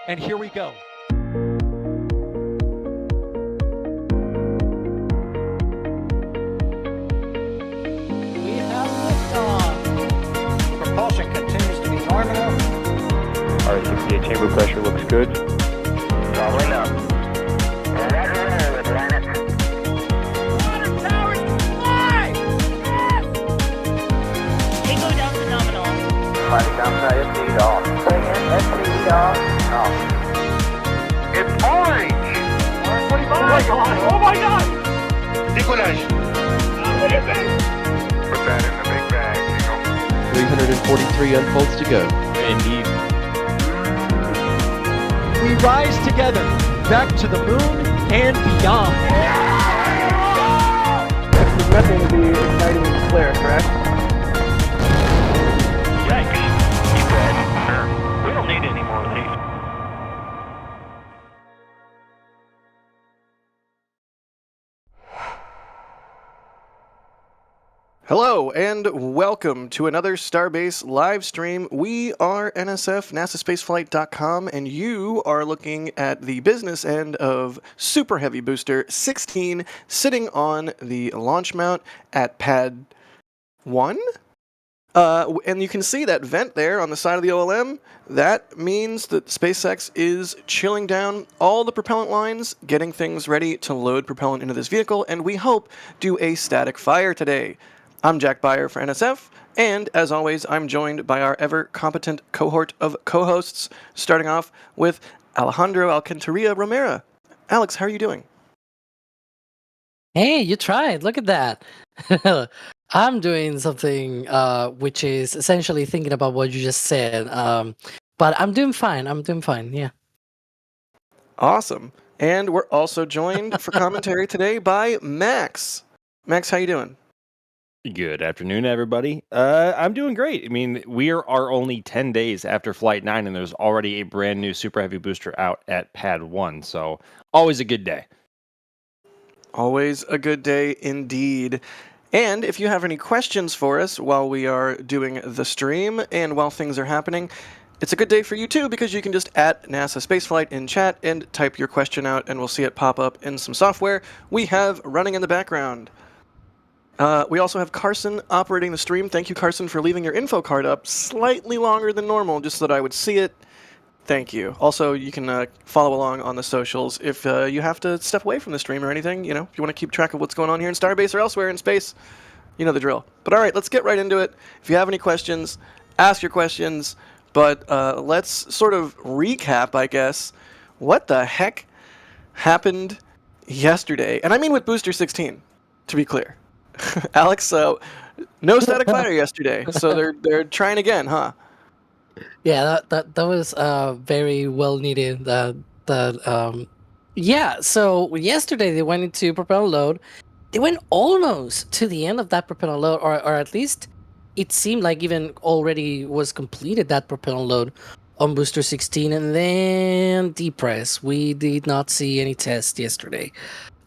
And here we go. We have liftoff. Propulsion continues to be nominal. R68 chamber pressure looks good. Rolling up. Roger, roll, Atlantis. Water towers fly! Yes! Tango down to nominal. Flight downside SC off. Bring in SC off. Off. It's orange! Orange 25! Oh my god! Oh my god! Decollage. What is it? Put that in the big bag, Eagle. 343 unfolds to go. Indeed. We rise together, back to the moon and beyond. There's nothing to be exciting and clear, correct? Yikes. You good? Sure. We don't need any more of these. Hello and welcome to another Starbase live stream. We are NSF, NASASpaceflight.com, and you are looking at the business end of Super Heavy Booster 16 sitting on the launch mount at Pad 1. And you can see that vent there on the side of the OLM. That means that SpaceX is chilling down all the propellant lines, getting things ready to load propellant into this vehicle, and we hope do a static fire today. I'm Jack Beyer for NSF, and as always, I'm joined by our ever-competent cohort of co-hosts, starting off with Alejandro Alcantarilla Romero. Alex, how are you doing? Hey, you tried. Look at that. I'm doing something which is essentially thinking about what you just said. But I'm doing fine. Yeah. Awesome. And we're also joined for commentary today by Max. Max, how you doing? Good afternoon, everybody. I'm doing great. I mean, we are only 10 days after Flight 9, and there's already a brand new Super Heavy booster out at Pad 1, so always a good day. Always a good day indeed. And if you have any questions for us while we are doing the stream and while things are happening, it's a good day for you too, because you can just @ NASASpaceflight in chat and type your question out, and we'll see it pop up in some software we have running in the background. We also have Carson operating the stream. Thank you, Carson, for leaving your info card up slightly longer than normal, just so that I would see it. Thank you. Also, you can follow along on the socials if you have to step away from the stream or anything. You know, if you want to keep track of what's going on here in Starbase or elsewhere in space, you know the drill. But all right, let's get right into it. If you have any questions, ask your questions. But let's sort of recap, I guess, what the heck happened yesterday. And I mean with Booster 16, to be clear. Alex, no static fire yesterday, so they're trying again, huh? Yeah, that was very well needed. Yeah. So yesterday they went into propeller load. They went almost to the end of that propeller load, or at least it seemed like even already was completed that propeller load on Booster 16, and then depress. We did not see any tests yesterday,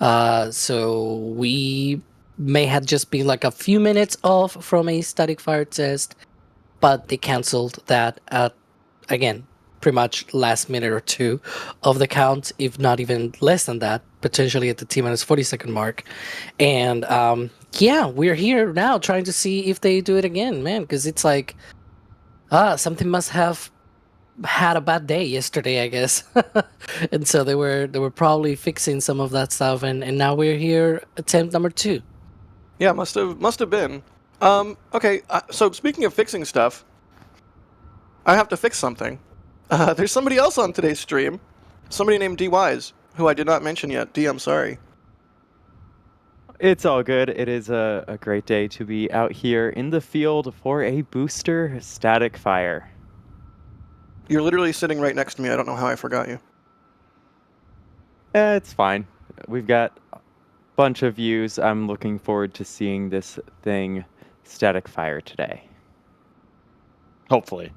so we may have just been like a few minutes off from a static fire test, but they canceled that at, again, pretty much last minute or two of the count, if not even less than that, potentially at the T-minus 40-second mark. And yeah, we're here now trying to see if they do it again, man, because it's like, something must have had a bad day yesterday, I guess. And so they were probably fixing some of that stuff, and now we're here, attempt number 2. Yeah, must have been. Okay, so speaking of fixing stuff, I have to fix something. There's somebody else on today's stream. Somebody named D Wise, who I did not mention yet. D, I'm sorry. It's all good. It is a great day to be out here in the field for a booster static fire. You're literally sitting right next to me. I don't know how I forgot you. It's fine. We've got bunch of views. I'm looking forward to seeing this thing static fire today. Hopefully.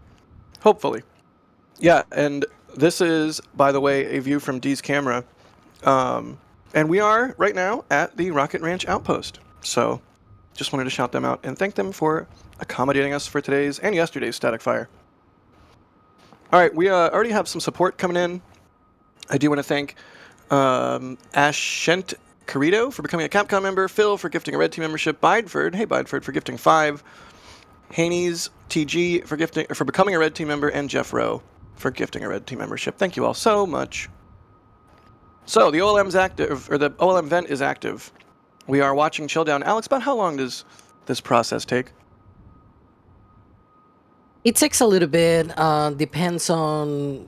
Yeah, and this is, by the way, a view from D's camera. And we are right now at the Rocket Ranch Outpost. So just wanted to shout them out and thank them for accommodating us for today's and yesterday's static fire. All right, we already have some support coming in. I do want to thank Ashent Carito for becoming a Capcom member, Phil for gifting a Red Team membership, Bideford, hey Bideford, for gifting 5, Haney's TG for becoming a Red Team member, and Jeff Rowe for gifting a Red Team membership. Thank you all so much. So the OLM's active, or the OLM vent is active. We are watching chill down. Alex, about how long does this process take? It takes a little bit. Depends on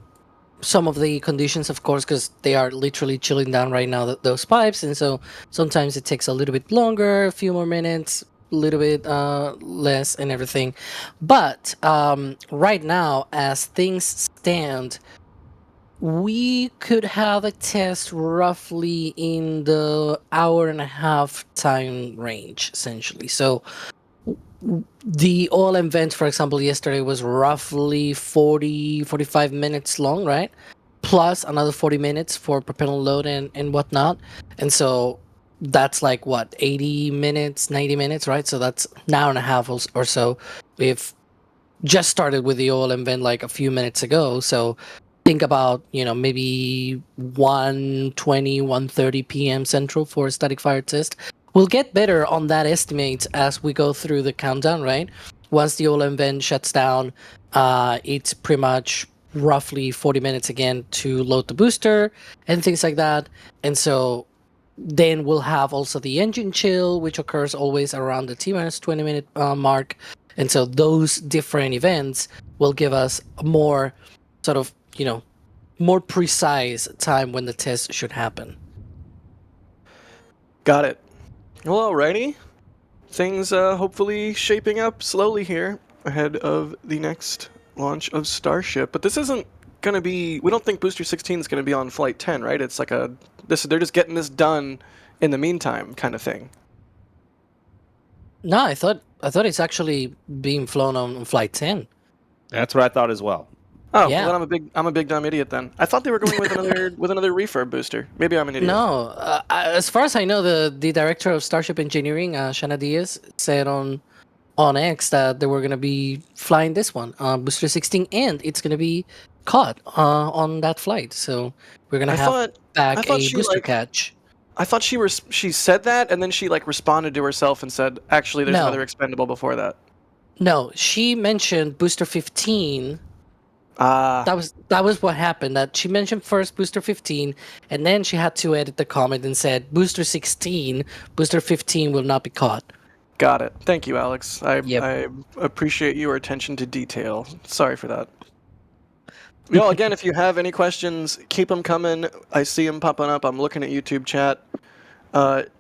some of the conditions, of course, because they are literally chilling down right now, those pipes, and so sometimes it takes a little bit longer, a few more minutes, a little bit less, and everything. But right now, as things stand, we could have a test roughly in the hour and a half time range, essentially. So the OLM event, for example, yesterday was roughly 45 minutes long, right? Plus another 40 minutes for propellant load and whatnot. And so that's like, what, 80 minutes, 90 minutes, right? So that's an hour and a half or so. We've just started with the OLM event like a few minutes ago. So think about, maybe 1:20, 1:30 p.m. Central for a static fire test. We'll get better on that estimate as we go through the countdown, right? Once the OLM vent shuts down, it's pretty much roughly 40 minutes again to load the booster and things like that. And so then we'll have also the engine chill, which occurs always around the T-minus 20-minute mark. And so those different events will give us a more sort of, more precise time when the test should happen. Got it. Well, alrighty. Things hopefully shaping up slowly here ahead of the next launch of Starship. But this isn't going to be... We don't think Booster 16 is going to be on Flight 10, right? It's like they're just getting this done in the meantime kind of thing. No, I thought it's actually being flown on Flight 10. That's what I thought as well. Oh, Yeah. well, then I'm a big dumb idiot then. I thought they were going with another refurb booster. Maybe I'm an idiot. No, as far as I know, the director of Starship Engineering, Shana Diaz, said on X that they were going to be flying this one, Booster 16, and it's going to be caught on that flight. So we're going to have back a booster catch. I thought she said that, and then she responded to herself and said, actually, there's No. another expendable before that. No, she mentioned Booster 15. That was what happened. That she mentioned first Booster 15, and then she had to edit the comment and said Booster 16, Booster 15 will not be caught. Got it. Thank you, Alex. I appreciate your attention to detail. Sorry for that. Y'all, again, if you have any questions, keep them coming. I see them popping up. I'm looking at YouTube chat.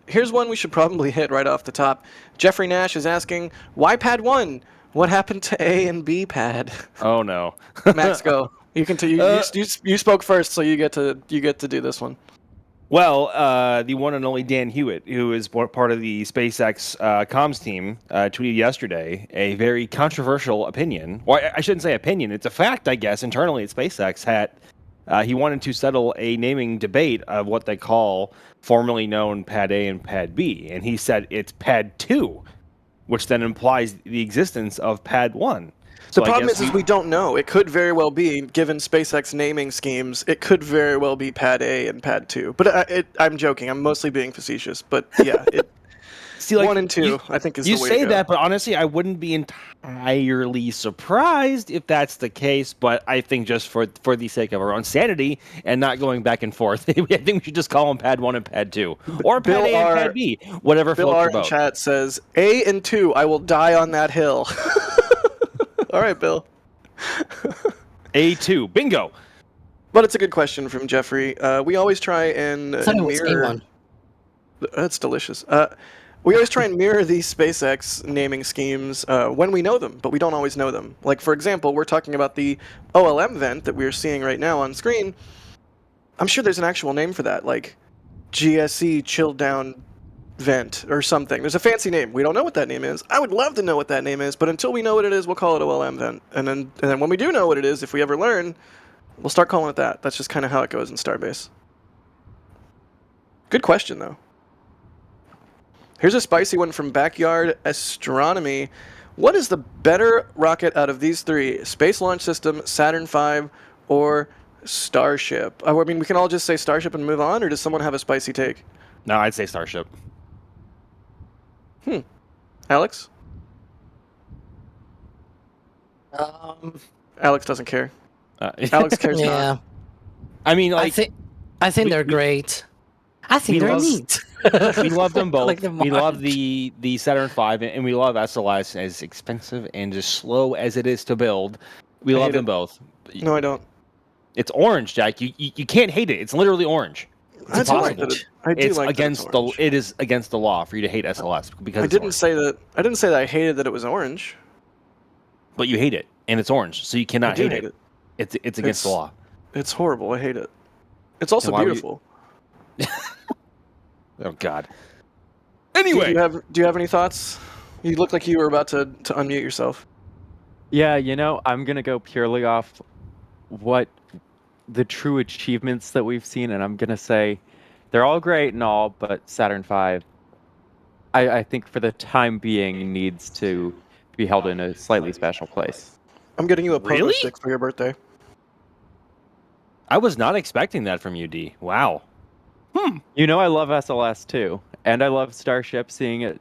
Here's one we should probably hit right off the top. Jeffrey Nash is asking, why Pad 1? What happened to A and B pad? Oh no. Max, go. You can. You spoke first, so you get to do this one. Well, the one and only Dan Hewitt, who is part of the SpaceX comms team, tweeted yesterday a very controversial opinion. Well, I shouldn't say opinion; it's a fact, I guess. Internally at SpaceX, he wanted to settle a naming debate of what they call formerly known Pad A and Pad B, and he said it's Pad 2. Which then implies the existence of Pad 1. The problem is we don't know. It could very well be, given SpaceX naming schemes, it could very well be Pad A and Pad 2. But I'm joking. I'm mostly being facetious. But yeah, See, 1 and 2, I think, is the way to go. You say that, but honestly, I wouldn't be entirely surprised if that's the case. But I think just for the sake of our own sanity and not going back and forth, I think we should just call them Pad 1 and Pad 2. Or Pad A and Pad B. Whatever Bill floats R your in boat. chat says, A and 2, I will die on that hill. All right, Bill. A2. Bingo. But it's a good question from Jeffrey. We always try and I thought it was mirror... A1. That's delicious. We always try and mirror these SpaceX naming schemes when we know them, but we don't always know them. Like, for example, we're talking about the OLM vent that we're seeing right now on screen. I'm sure there's an actual name for that, like GSE chilled down vent or something. There's a fancy name. We don't know what that name is. I would love to know what that name is, but until we know what it is, we'll call it OLM vent. And then when we do know what it is, if we ever learn, we'll start calling it that. That's just kind of how it goes in Starbase. Good question, though. Here's a spicy one from Backyard Astronomy. What is the better rocket out of these three? Space Launch System, Saturn V, or Starship? I mean, we can all just say Starship and move on, or does someone have a spicy take? No, I'd say Starship. Alex? Um, Alex doesn't care. Alex cares yeah, not. I mean, I like, think they're great. I think we they're love- neat. we love them both. Like them we love much. the Saturn V, and we love SLS, as expensive and as slow as it is to build. We I love hate them it. both. No, I don't. It's orange, Jack. You can't hate it. It's literally orange. I do like impossible. that I do It's like that against it's the. orange. It is against the law for you to hate SLS because I it's didn't orange. say that. I didn't say that I hated that it was orange. But you hate it, and it's orange, so you I cannot do hate hate it. it. It's against the law. It's horrible. I hate it. It's also And why would you- beautiful. Oh God. Do Anyway, you have any thoughts? You look like you were about to unmute yourself. Yeah, I'm gonna go purely off what the true achievements that we've seen, and I'm gonna say they're all great and all, but Saturn V, I think for the time being needs to be held in a slightly special place. I'm getting you a pogo Really? stick for your birthday. I was not expecting that from you, D. Wow. I love SLS too, and I love Starship, seeing it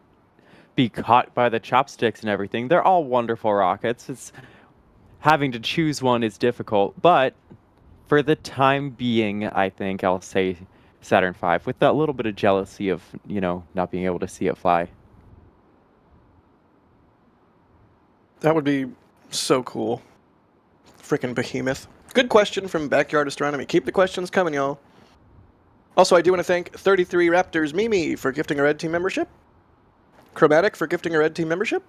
be caught by the chopsticks and everything. They're all wonderful rockets. It's having to choose one is difficult, but for the time being, I think I'll say Saturn V, with that little bit of jealousy of, not being able to see it fly. That would be so cool. Frickin' behemoth. Good question from Backyard Astronomy. Keep the questions coming, y'all. Also, I do want to thank 33 Raptors Mimi for gifting a Red Team membership. Chromatic for gifting a Red Team membership.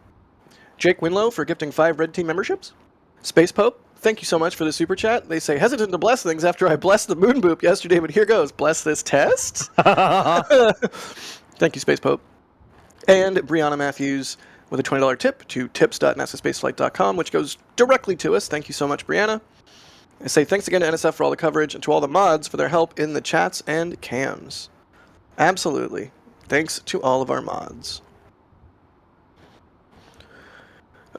Jake Winlow for gifting 5 Red Team memberships. Space Pope, thank you so much for the super chat. They say, hesitant to bless things after I blessed the moon boop yesterday, but here goes. Bless this test? Thank you, Space Pope. And Brianna Matthews with a $20 tip to tips.nasaspaceflight.com, which goes directly to us. Thank you so much, Brianna. I say thanks again to NSF for all the coverage and to all the mods for their help in the chats and cams. Absolutely. Thanks to all of our mods.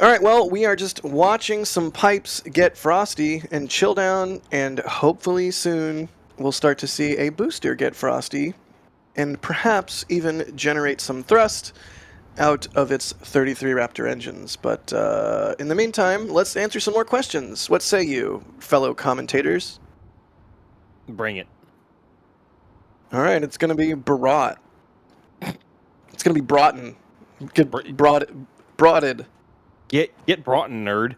Alright, well, we are just watching some pipes get frosty and chill down, and hopefully soon we'll start to see a booster get frosty and perhaps even generate some thrust out of its 33 Raptor engines. But in the meantime, let's answer some more questions. What say you, fellow commentators? Bring it. All right, it's going to be Barat. It's going to be Broughton. Get broaded. Get Broughton, nerd.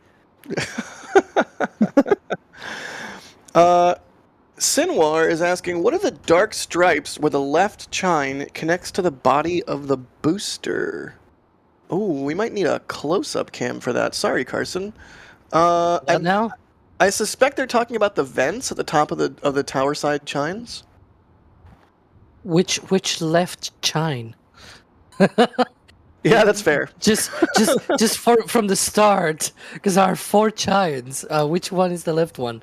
Sinwar is asking, what are the dark stripes where the left chine connects to the body of the booster? Oh, we might need a close-up cam for that. Sorry, Carson. Now? I suspect they're talking about the vents at the top of the tower side chines. Which left chine? Yeah, that's fair. Just from the start, because there are 4 chines. Which one is the left one?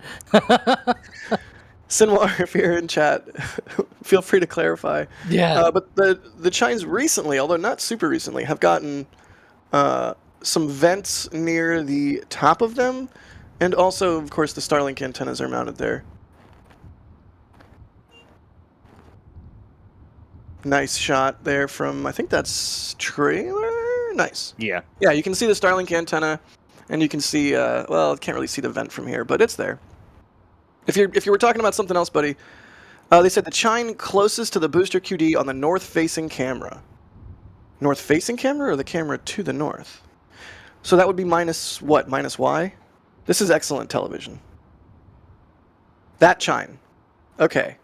Sinwar, if you're in chat, feel free to clarify. Yeah. But the chines recently, although not super recently, have gotten some vents near the top of them, and also, of course, the Starlink antennas are mounted there. Nice shot there from, I think that's trailer? Nice. Yeah. Yeah, you can see the Starlink antenna, and you can see, well, can't really see the vent from here, but it's there. If you were talking about something else, buddy, they said the chine closest to the booster QD on the north-facing camera. North-facing camera or the camera to the north? So that would be minus what? Minus Y? This is excellent television. That chine. Okay.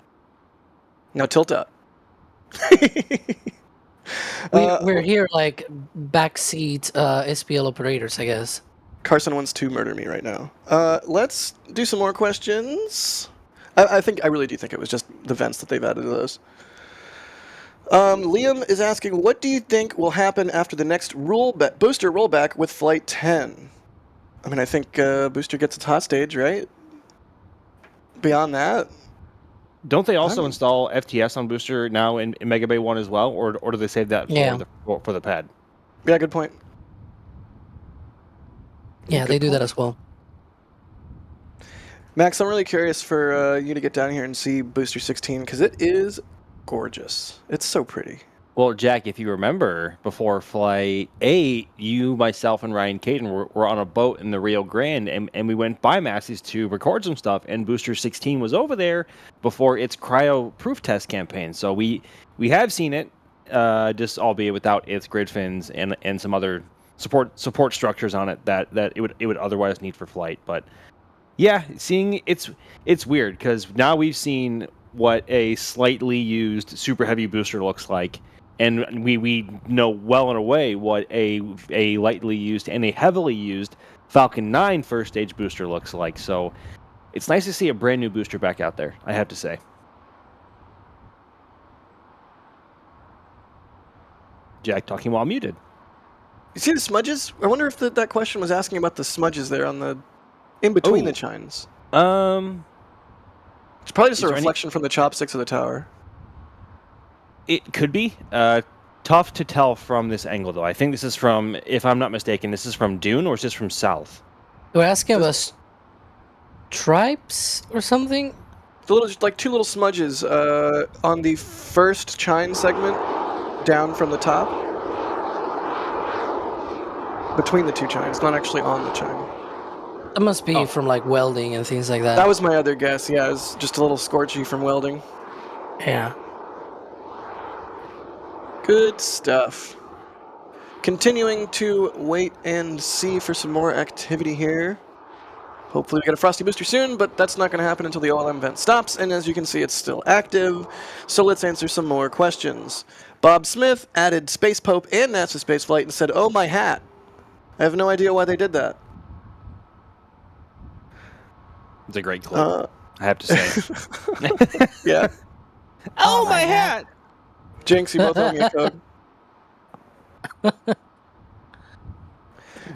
Now tilt up. We're here like backseat SPL operators, I guess. Carson wants to murder me right now. Let's do some more questions. I really do think it was just the vents that they've added to those. Liam is asking, what do you think will happen after the next booster rollback with Flight 10? I mean, I think booster gets its hot stage, right? Beyond that? Don't they also install FTS on booster now in Mega Bay 1 as well, or do they save that for, Yeah. for the pad? Yeah, good point. Yeah, Good they do point. that as well. Max, I'm really curious for you to get down here and see Booster 16 because it is gorgeous. It's so pretty. Well, Jack, if you remember, before Flight 8, you, myself, and Ryan Caden were on a boat in the Rio Grande, and we went by Massey's to record some stuff, and Booster 16 was over there before its cryo-proof test campaign. So we have seen it, just albeit without its grid fins and some other support structures on it that it would otherwise need for flight. But yeah, seeing it's weird because now we've seen what a slightly used super heavy booster looks like. And we know well and away what a lightly used and a heavily used Falcon 9 first stage booster looks like. So it's nice to see a brand new booster back out there, I have to say. Jack talking while muted. You see the smudges? I wonder if that question was asking about the smudges there on the in between the chines. It's probably just a reflection from the chopsticks of the tower. It could be. Tough to tell from this angle, though. I think this is from, if I'm not mistaken, this is from Dune, or is this from South? We're asking about stripes or something? The little, like two little smudges on the first chine segment, down from the top, between the two chines, not actually on the chine. That must be from like welding and things like that. That was my other guess. Yeah, it was just a little scorchy from welding. Yeah. Good stuff. Continuing to wait and see for some more activity here. Hopefully we get a Frosty Booster soon, but that's not going to happen until the OLM vent stops, and as you can see, it's still active. So let's answer some more questions. Bob Smith added Space Pope and NASASpaceflight and said, "Oh, my hat." I have no idea why they did that. It's a great clip, I have to say. Yeah. Oh, my hat! Jinx, you both owe me a code.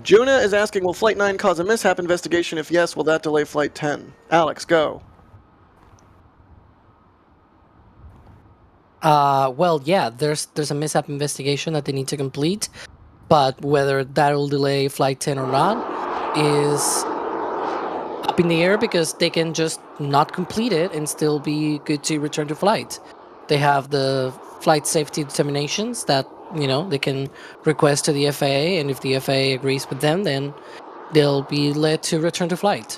Jonah is asking, will Flight 9 cause a mishap investigation? If yes, will that delay Flight 10? Alex, go. Well, yeah, there's a mishap investigation that they need to complete, but whether that will delay Flight 10 or not is up in the air because they can just not complete it and still be good to return to flight. They have the flight safety determinations that, you know, they can request to the FAA, and if the FAA agrees with them, then they'll be led to return to flight,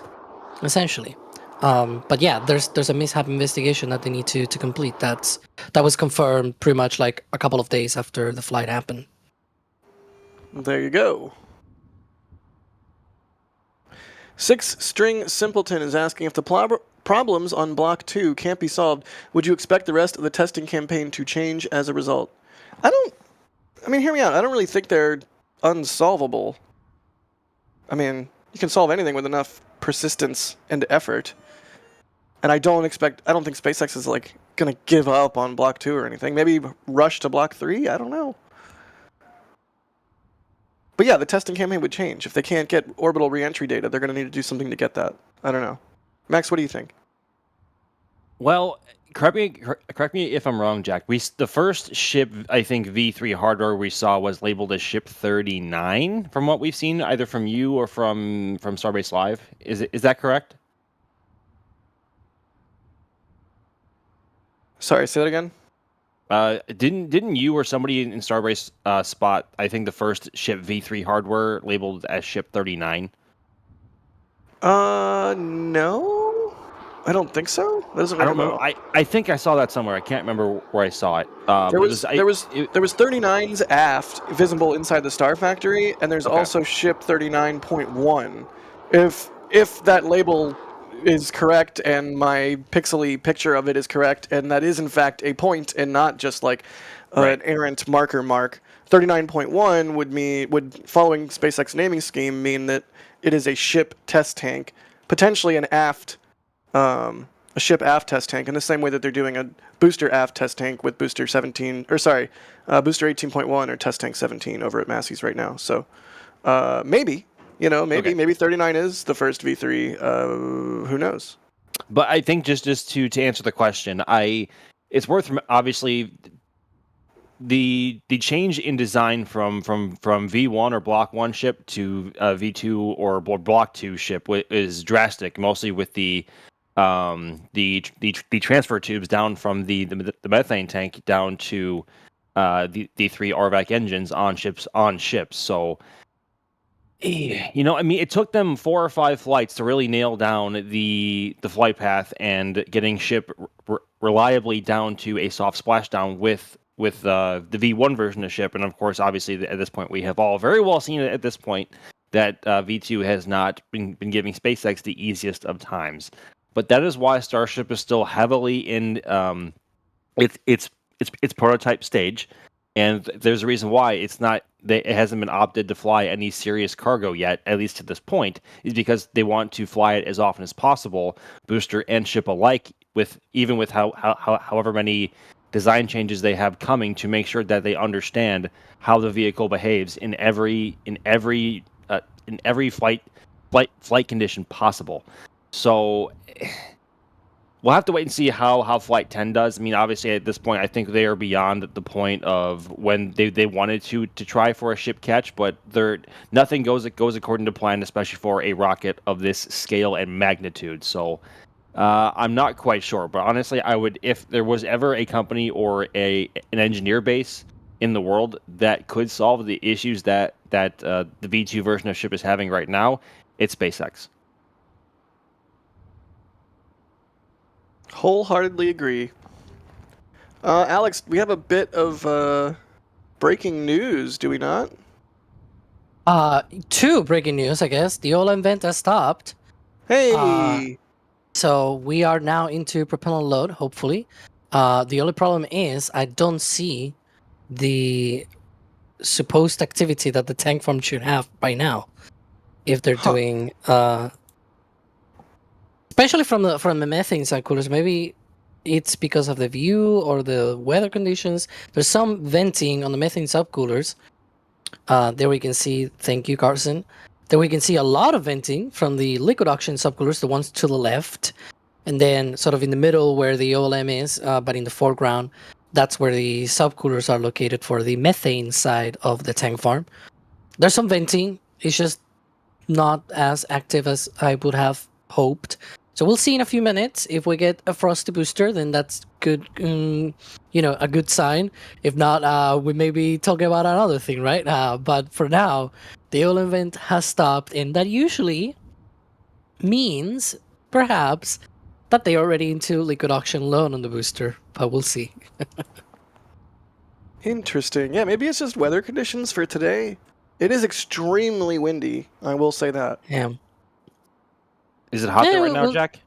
essentially. But yeah, there's a mishap investigation that they need to complete. That was confirmed pretty much like a couple of days after the flight happened. There you go. Six String Simpleton is asking, if the problems on Block 2 can't be solved, would you expect the rest of the testing campaign to change as a result? I mean, hear me out. I don't really think they're unsolvable. I mean, you can solve anything with enough persistence and effort. And I don't think SpaceX is like going to give up on Block 2 or anything. Maybe rush to Block 3? I don't know. But yeah, the testing campaign would change. If they can't get orbital reentry data, they're going to need to do something to get that. I don't know. Max, what do you think? Well, correct me if I'm wrong, Jack. The first ship, I think, V3 hardware we saw was labeled as Ship 39, from what we've seen, either from you or from Starbase Live. Is that correct? Sorry, say that again? Didn't you or somebody in Starbase spot, I think, the first ship V3 hardware labeled as Ship 39? No. I don't think so. That doesn't ring a bell. I think I saw that somewhere. I can't remember where I saw it. There was 39s aft, visible inside the Star Factory, and there's also Ship 39.1. If that label is correct and my pixely picture of it is correct, and that is in fact a point and not just like an errant marker mark, 39.1 would, following SpaceX naming scheme, mean that it is a ship test tank, potentially an aft, a ship aft test tank, in the same way that they're doing a booster aft test tank with booster 17, or sorry, booster 18.1 or test tank 17 over at Massey's right now. So maybe. Maybe 39 is the first V3. Who knows? But I think just to answer the question, it's worth, obviously, the change in design from V1 or Block 1 ship to V2 or Block 2 ship is drastic, mostly with the transfer tubes down from the methane tank down to the 3 RVAC engines on ships. So, I mean, it took them 4 or 5 flights to really nail down the flight path and getting ship reliably down to a soft splashdown with the V1 version of ship. And of course, obviously, at this point, we have all very well seen at this point that V2 has not been giving SpaceX the easiest of times. But that is why Starship is still heavily in its prototype stage, and there's a reason why it hasn't been opted to fly any serious cargo yet, at least to this point, is because they want to fly it as often as possible, booster and ship alike, with however many design changes they have coming, to make sure that they understand how the vehicle behaves in every flight condition possible. So we'll have to wait and see how Flight 10 does. I mean, obviously, at this point, I think they are beyond the point of when they wanted to try for a ship catch, but nothing goes according to plan, especially for a rocket of this scale and magnitude. So I'm not quite sure, but honestly, I would, if there was ever a company or an engineer base in the world that could solve the issues that the V2 version of ship is having right now, it's SpaceX. Wholeheartedly agree. Alex, we have a bit of breaking news, do we not? 2 breaking news, I guess. The OLM vent has stopped. Hey! So we are now into propellant load, hopefully. The only problem is I don't see the supposed activity that the tank farm should have by now. If they're doing... especially from the methane side coolers, maybe it's because of the view or the weather conditions. There's some venting on the methane subcoolers. There we can see, thank you, Carson. There we can see a lot of venting from the liquid oxygen subcoolers, the ones to the left. And then sort of in the middle where the OLM is, but in the foreground, that's where the subcoolers are located for the methane side of the tank farm. There's some venting. It's just not as active as I would have hoped. So we'll see in a few minutes. If we get a frosty booster, then that's good, a good sign. If not, we may be talking about another thing, right? But for now, the OLM vent has stopped, and that usually means, perhaps, that they're already into liquid oxygen load on the booster, but we'll see. Interesting. Yeah, maybe it's just weather conditions for today. It is extremely windy, I will say that. Yeah. Is it hot there right now, Jack?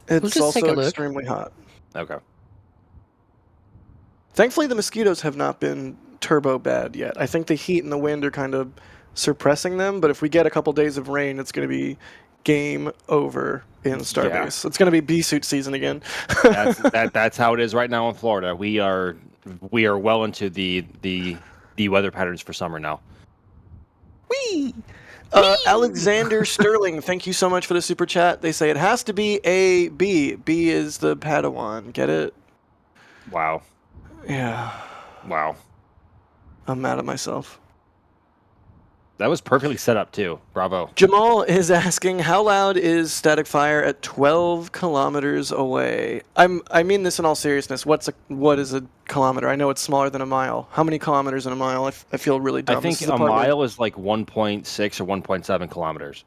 It's just take a also look. extremely hot. Okay. Thankfully, the mosquitoes have not been turbo bad yet. I think the heat and the wind are kind of suppressing them, but if we get a couple days of rain, it's going to be game over in Starbase. Yeah. It's going to be bee-suit season again. That's how it is right now in Florida. We are well into the weather patterns for summer now. Whee! Alexander Sterling, thank you so much for the super chat. They say it has to be a B. B is the Padawan. Get it? Wow. Yeah. Wow. I'm mad at myself. That was perfectly set up too. Bravo. Jamal is asking, how loud is static fire at 12 kilometers away? I mean this in all seriousness. What is a kilometer? I know it's smaller than a mile. How many kilometers in a mile? I feel really dumb. I think a mile is like 1.6 or 1.7 kilometers.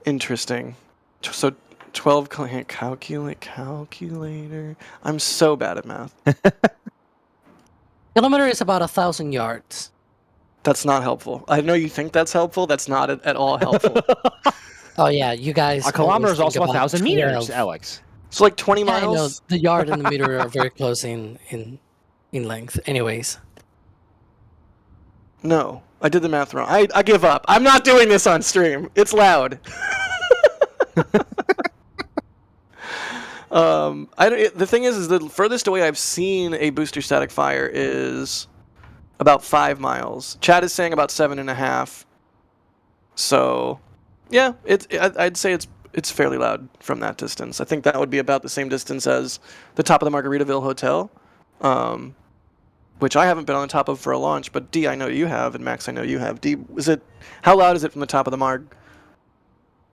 Interesting. So 12 calculator. I'm so bad at math. Kilometer is about 1,000 yards. That's not helpful. I know you think that's helpful. That's not at all helpful. Oh yeah, you guys. A kilometer is always think also about 1,000 meters, 12. Alex. So like 20 Yeah, I know. miles? The yard and the meter are very close in length. Anyways. No, I did the math wrong. I give up. I'm not doing this on stream. It's loud. The thing is the furthest away I've seen a booster static fire is about 5 miles. Chad is saying about 7.5. So, yeah, I'd say it's fairly loud from that distance. I think that would be about the same distance as the top of the Margaritaville Hotel. which I haven't been on the top of for a launch, but D, I know you have, and Max, I know you have. D, how loud is it from the top of the Marg?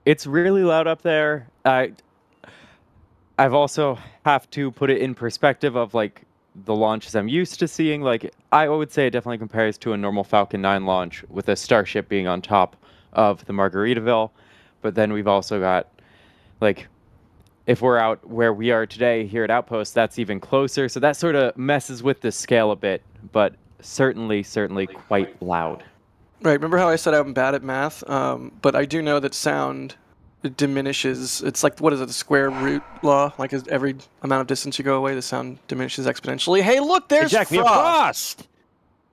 It's really loud up there. I've also have to put it in perspective of like the launches I'm used to seeing. Like I would say it definitely compares to a normal Falcon 9 launch with a Starship being on top of the Margaritaville. But then we've also got like if we're out where we are today here at Outpost, that's even closer. So that sort of messes with the scale a bit, but certainly quite loud. Right. Remember how I said I'm bad at math? But I do know that sound diminishes. It's like, what is it, the square root law? Like as every amount of distance you go away, the sound diminishes exponentially. Hey, look, there's Jack, we have Frost!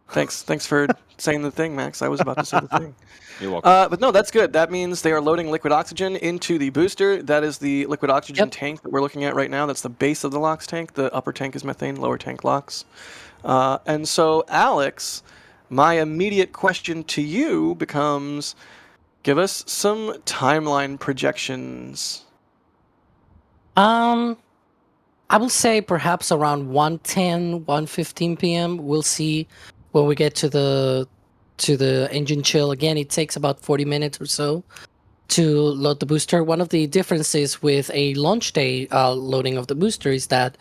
Frost! Thanks for saying the thing, Max. I was about to say the thing. You're welcome. But no, that's good. That means they are loading liquid oxygen into the booster. That is the liquid oxygen tank that we're looking at right now. That's the base of the LOX tank. The upper tank is methane, lower tank LOX. And so, Alex, my immediate question to you becomes, give us some timeline projections. I will say perhaps around 1:10, 1:15 p.m. We'll see when we get to the engine chill. Again, it takes about 40 minutes or so to load the booster. One of the differences with a launch day loading of the booster is that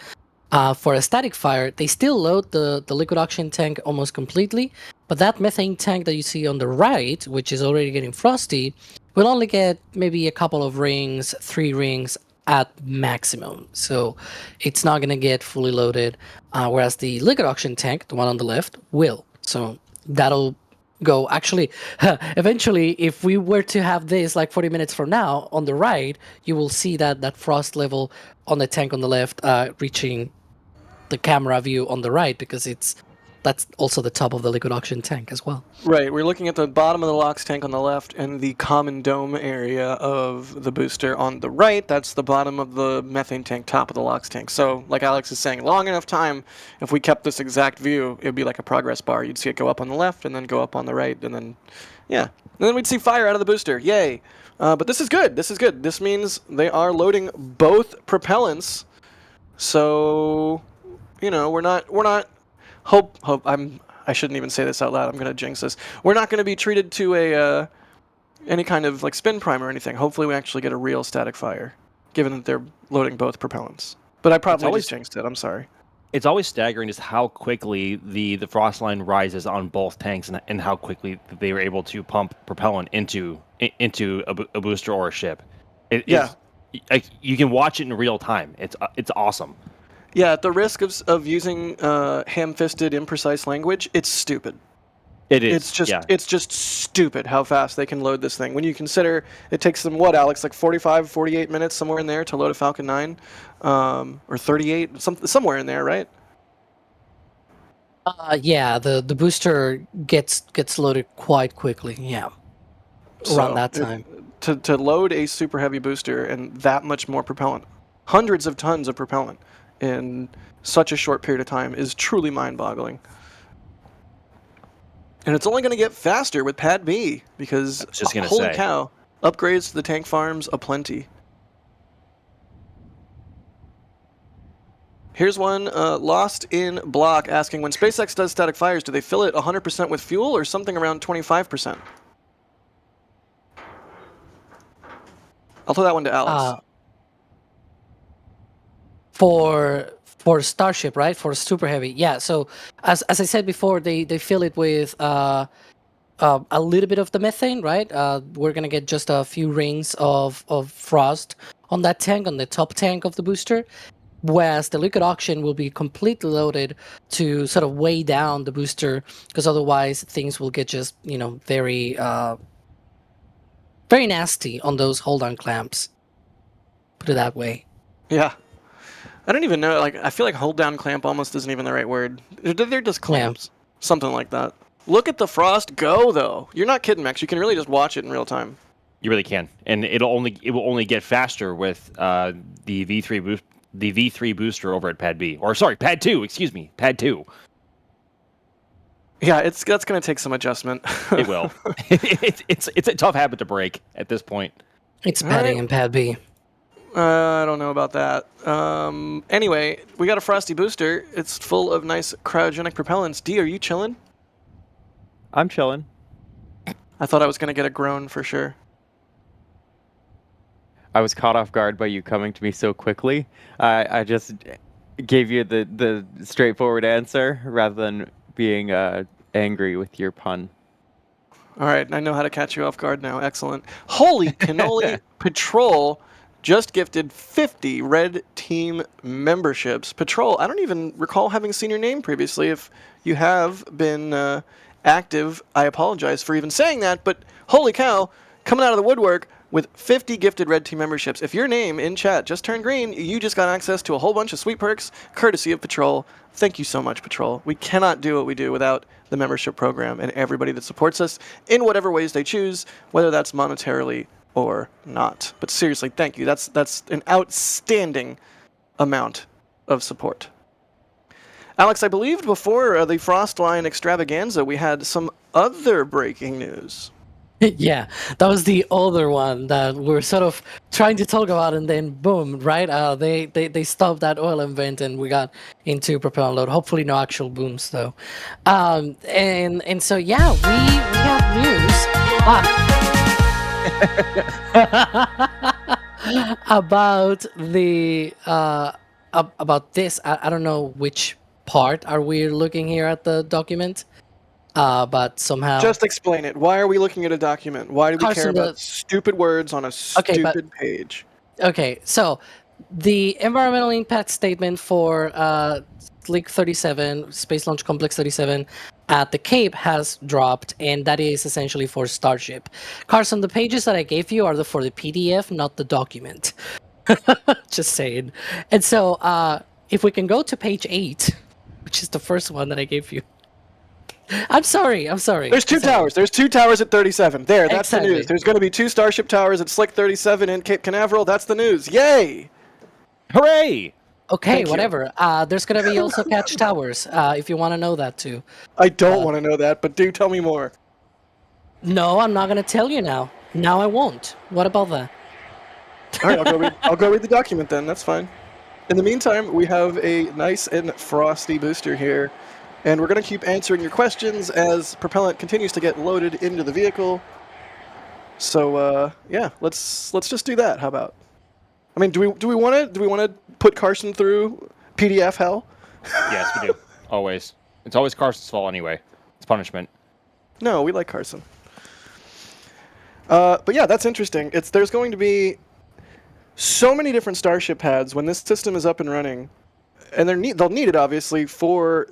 for a static fire, they still load the liquid oxygen tank almost completely, but that methane tank that you see on the right, which is already getting frosty, will only get maybe a couple of rings, 3 rings at maximum. So it's not going to get fully loaded, whereas the liquid oxygen tank, the one on the left, will. So that'll go. Actually, eventually, if we were to have this like 40 minutes from now, on the right, you will see that frost level on the tank on the left reaching the camera view on the right, because that's also the top of the liquid oxygen tank as well. Right, we're looking at the bottom of the LOX tank on the left and the common dome area of the booster on the right. That's the bottom of the methane tank, top of the LOX tank. So, like Alex is saying, long enough time, if we kept this exact view, it would be like a progress bar. You'd see it go up on the left and then go up on the right, and then, yeah. And then we'd see fire out of the booster. Yay. But this is good. This is good. This means they are loading both propellants. So, you know, we're not I shouldn't even say this out loud. I'm going to jinx this. We're not going to be treated to any kind of like spin prime or anything. Hopefully we actually get a real static fire, given that they're loading both propellants. But I probably just jinxed it. I'm sorry. It's always staggering just how quickly the frost line rises on both tanks, and how quickly they were able to pump propellant into a booster or a ship. You can watch it in real time. It's awesome. Yeah, at the risk of using ham-fisted, imprecise language, it's stupid. It is. It's just stupid how fast they can load this thing. When you consider it takes them, what, Alex, like 45, 48 minutes, somewhere in there, to load a Falcon 9? Or 38, somewhere in there, right? Yeah, the booster gets loaded quite quickly, yeah. Around that time. To load a super heavy booster and that much more propellant, hundreds of tons of propellant, in such a short period of time is truly mind-boggling. And it's only going to get faster with Pad B, because holy cow, upgrades to the tank farms aplenty. Here's one, Lost in Block, asking, when SpaceX does static fires, do they fill it 100% with fuel or something around 25%? I'll throw that one to Alex. For Starship, right? For Super Heavy, yeah. So as I said before, they fill it with a little bit of the methane, right? We're gonna get just a few rings of frost on that tank, on the top tank of the booster, whereas the liquid oxygen will be completely loaded to sort of weigh down the booster, because otherwise things will get just very nasty on those hold-on clamps. Put it that way. Yeah. I don't even know, like, I feel like hold down clamp almost isn't even the right word. They're just clamps. Something like that. Look at the frost go, though. You're not kidding, Max. You can really just watch it in real time. You really can. And it will only get faster with the V3 booster over at Pad B. Or sorry, Pad 2, excuse me. Pad 2. Yeah, that's going to take some adjustment. It will. It's a tough habit to break at this point. It's padding in Pad B. I don't know about that. Anyway, we got a Frosty booster. It's full of nice cryogenic propellants. D, are you chilling? I'm chilling. I thought I was going to get a groan for sure. I was caught off guard by you coming to me so quickly. I just gave you the straightforward answer rather than being angry with your pun. All right, I know how to catch you off guard now. Excellent. Holy cannoli Patrol just gifted 50 Red Team memberships. Patrol, I don't even recall having seen your name previously. If you have been active, I apologize for even saying that, but holy cow, coming out of the woodwork with 50 gifted Red Team memberships. If your name in chat just turned green, you just got access to a whole bunch of sweet perks, courtesy of Patrol. Thank you so much, Patrol. We cannot do what we do without the membership program and everybody that supports us in whatever ways they choose, whether that's monetarily or not. But seriously, thank you. That's an outstanding amount of support. Alex, I believed before the Frostline extravaganza we had some other breaking news. Yeah, that was the other one that we're sort of trying to talk about, and then boom, right? They stopped that oil event, and we got into propellant load. Hopefully, no actual booms though. And so yeah, we have news about the about this. I don't know which part are we looking here at the document. But somehow... Just explain it. Why are we looking at a document? Why do we care Carson, about stupid words on a stupid page? Okay, so the environmental impact statement for Slick 37, Space Launch Complex 37 at the Cape has dropped, and that is essentially for Starship. Carson, the pages that I gave you are for the PDF, not the document. Just saying. And so if we can go to page 8, which is the first one that I gave you. I'm sorry. There's two towers. There's 2 towers at 37. There, that's Exactly. the news. There's going to be 2 Starship towers at Slick 37 in Cape Canaveral. That's the news. Yay! Hooray! Okay, Thank you. whatever. There's going to be also catch towers, if you want to know that too. I don't want to know that, but do tell me more. No, I'm not going to tell you now. Now I won't. What about that? All right, I'll go read the document then. That's fine. In the meantime, we have a nice and frosty booster here, and we're going to keep answering your questions as propellant continues to get loaded into the vehicle. So yeah, let's just do that. How about? I mean, do we want to put Carson through PDF hell? Yes, we do. Always. It's always Carson's fault anyway. It's punishment. No, we like Carson. But yeah, that's interesting. There's going to be so many different Starship pads when this system is up and running, and they'll need it obviously for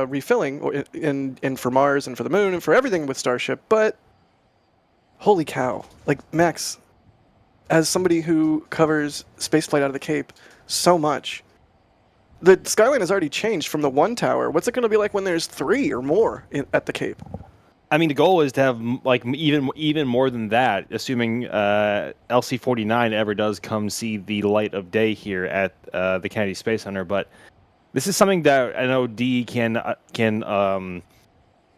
refilling and for Mars and for the Moon and for everything with Starship. But holy cow! Like Max, as somebody who covers spaceflight out of the Cape so much, the skyline has already changed from the 1 tower. What's it going to be like when there's 3 or more at the Cape? I mean, the goal is to have like even more than that, assuming LC-49 ever does come see the light of day here at the Kennedy Space Center. But this is something that I know D can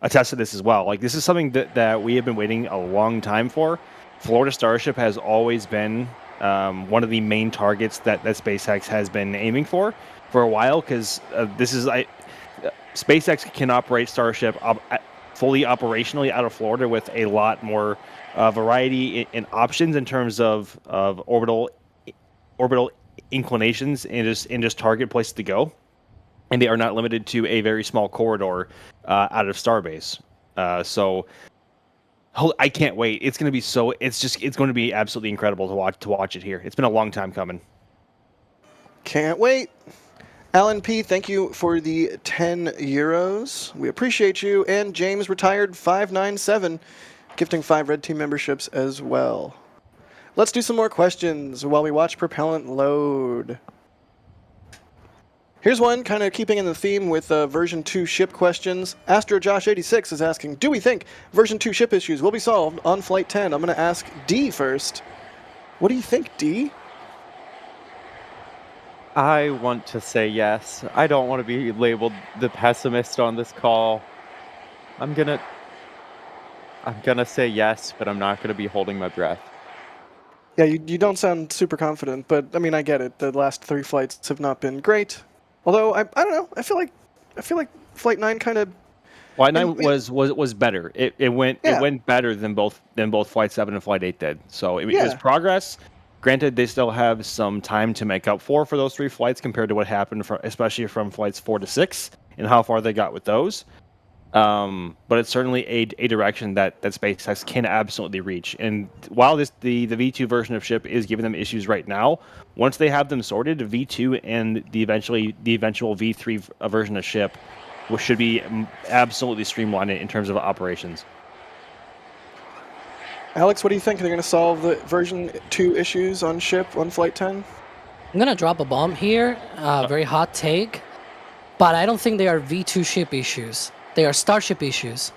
attest to this as well. Like, this is something that we have been waiting a long time for. Florida Starship has always been one of the main targets that SpaceX has been aiming for a while, because SpaceX can operate Starship fully operationally out of Florida with a lot more variety in options in terms of orbital inclinations and just target places to go, and they are not limited to a very small corridor out of Starbase. So I can't wait. It's going to be it's going to be absolutely incredible to watch it here. It's been a long time coming. Can't wait. Alan P., thank you for the 10 euros. We appreciate you. And James Retired 597, gifting 5 Red Team memberships as well. Let's do some more questions while we watch propellant load. Here's one kind of keeping in the theme with version 2 ship questions. AstroJosh86 is asking, do we think version 2 ship issues will be solved on Flight 10? I'm going to ask D first. What do you think, D? I want to say yes. I don't want to be labeled the pessimist on this call. I'm gonna say yes, but I'm not gonna be holding my breath. Yeah, you don't sound super confident, but I mean, I get it. The last 3 flights have not been great. Although I don't know. I feel like Flight 9 kind of. Flight 9 was better. It went better than both Flight 7 and Flight 8 did. So it was progress. Granted, they still have some time to make up for those 3 flights compared to what happened, especially from flights 4 to 6 and how far they got with those. But it's certainly a direction that SpaceX can absolutely reach. And while the V2 version of ship is giving them issues right now, once they have them sorted, V2 and the eventual V3 version of ship should be absolutely streamlined in terms of operations. Alex, what do you think? They're going to solve the version 2 issues on ship on Flight 10? I'm gonna drop a bomb here. Very hot take, but I don't think they are V2 ship issues. They are Starship issues.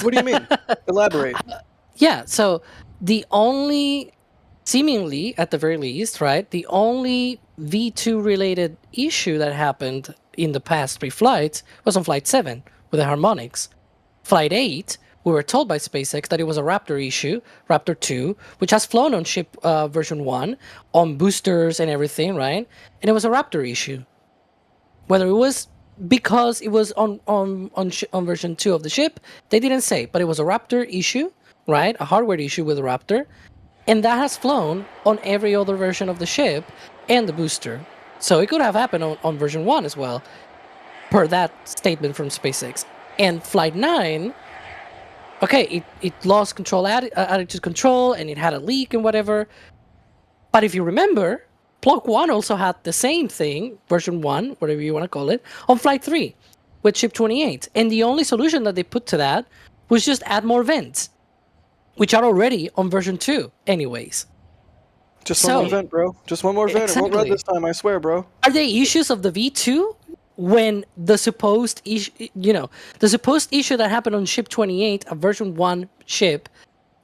What do you mean? Elaborate. Yeah, so the only, seemingly at the very least, right, the only V2 related issue that happened in the past 3 flights was on Flight 7 with the harmonics. Flight 8, we were told by SpaceX that it was a Raptor issue, Raptor 2, which has flown on ship version 1, on boosters and everything, right? And it was a Raptor issue. Whether it was because it was on version 2 of the ship, they didn't say, but it was a Raptor issue, right? A hardware issue with a Raptor, and that has flown on every other version of the ship and the booster. So it could have happened on version 1 as well, per that statement from SpaceX. And Flight 9, okay, it lost attitude control, and it had a leak and whatever. But if you remember, Block 1 also had the same thing, version 1, whatever you want to call it, on Flight 3 with Ship 28. And the only solution that they put to that was just add more vents, which are already on version 2 anyways. Just one more vent, bro. Just one more vent. Exactly. It won't run this time, I swear, bro. Are they issues of the V2 when the supposed issue, the supposed issue that happened on Ship 28, a version 1 ship,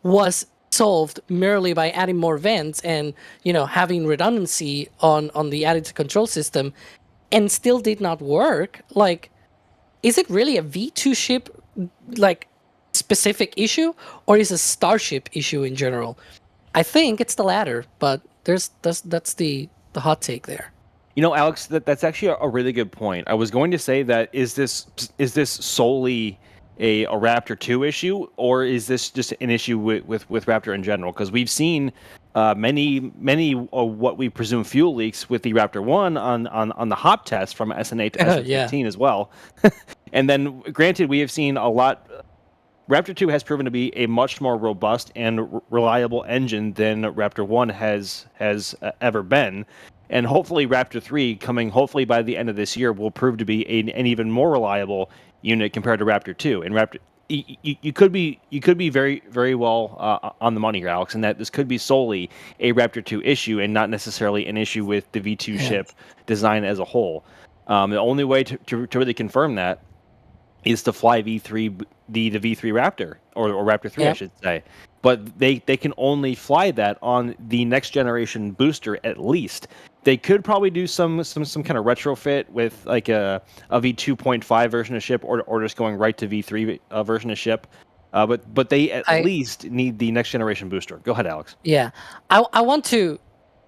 was solved merely by adding more vents and having redundancy on the attitude control system, and still did not work? Like, is it really a V2 ship specific issue, or is it a Starship issue in general? I think it's the latter, but that's the hot take there. Alex, that's actually a really good point. I was going to say that is this solely a Raptor 2 issue, or is this just an issue with Raptor in general? Because we've seen many what we presume fuel leaks with the Raptor 1 on the hop test from SN8 to SN15 as well. And then, granted, we have seen a lot. Raptor 2 has proven to be a much more robust and reliable engine than Raptor 1 has ever been. And hopefully Raptor 3, coming hopefully by the end of this year, will prove to be an even more reliable unit compared to Raptor 2. And Raptor, you could be very, very well on the money here, Alex, and that this could be solely a Raptor 2 issue and not necessarily an issue with the V2 ship design as a whole. The only way to really confirm that is to fly V3, the V3 Raptor, or Raptor 3, I should say. But they can only fly that on the next generation booster at least. They could probably do some kind of retrofit with like a V2.5 version of ship, or just going right to V3 version of ship. But they at least need the next generation booster. Go ahead, Alex. Yeah, I want to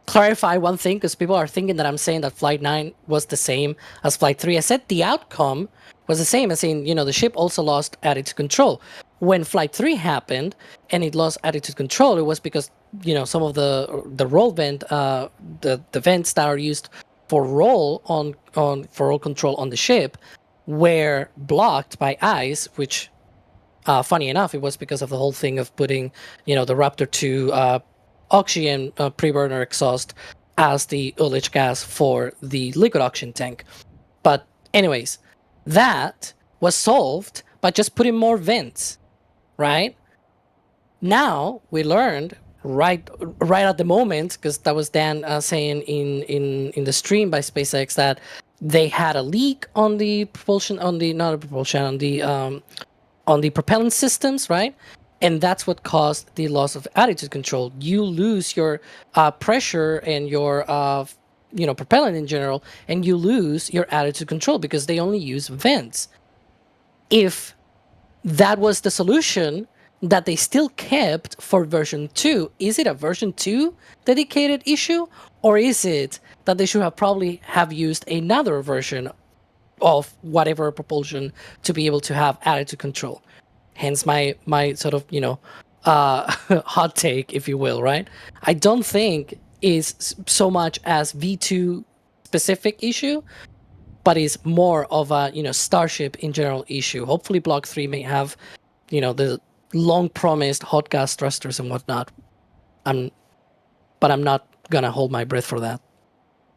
clarify one thing, because people are thinking that I'm saying that Flight 9 was the same as Flight 3. I said the outcome was the same, as in, the ship also lost attitude control. When Flight 3 happened and it lost attitude control, it was because, some of the roll vent, the vents that are used for roll for roll control on the ship were blocked by ice, which, funny enough, it was because of the whole thing of putting, the Raptor 2 oxygen pre-burner exhaust as the ullage gas for the liquid oxygen tank. But anyways, that was solved by just putting more vents, right? Now we learned right at the moment, because that was Dan saying in the stream by SpaceX, that they had a leak on the propulsion, on the propellant systems, right? And that's what caused the loss of attitude control. You lose your pressure and your propellant in general, and you lose your attitude control because they only use vents. If that was the solution, that they still kept for version 2. Is it a version 2 dedicated issue, or is it that they should have probably have used another version of whatever propulsion to be able to have added to control? Hence my sort of, hot take, if you will, right? I don't think is so much as V2 specific issue, but is more of a, Starship in general issue. Hopefully Block 3 may have, the long promised hot gas thrusters and whatnot. But I'm not gonna hold my breath for that.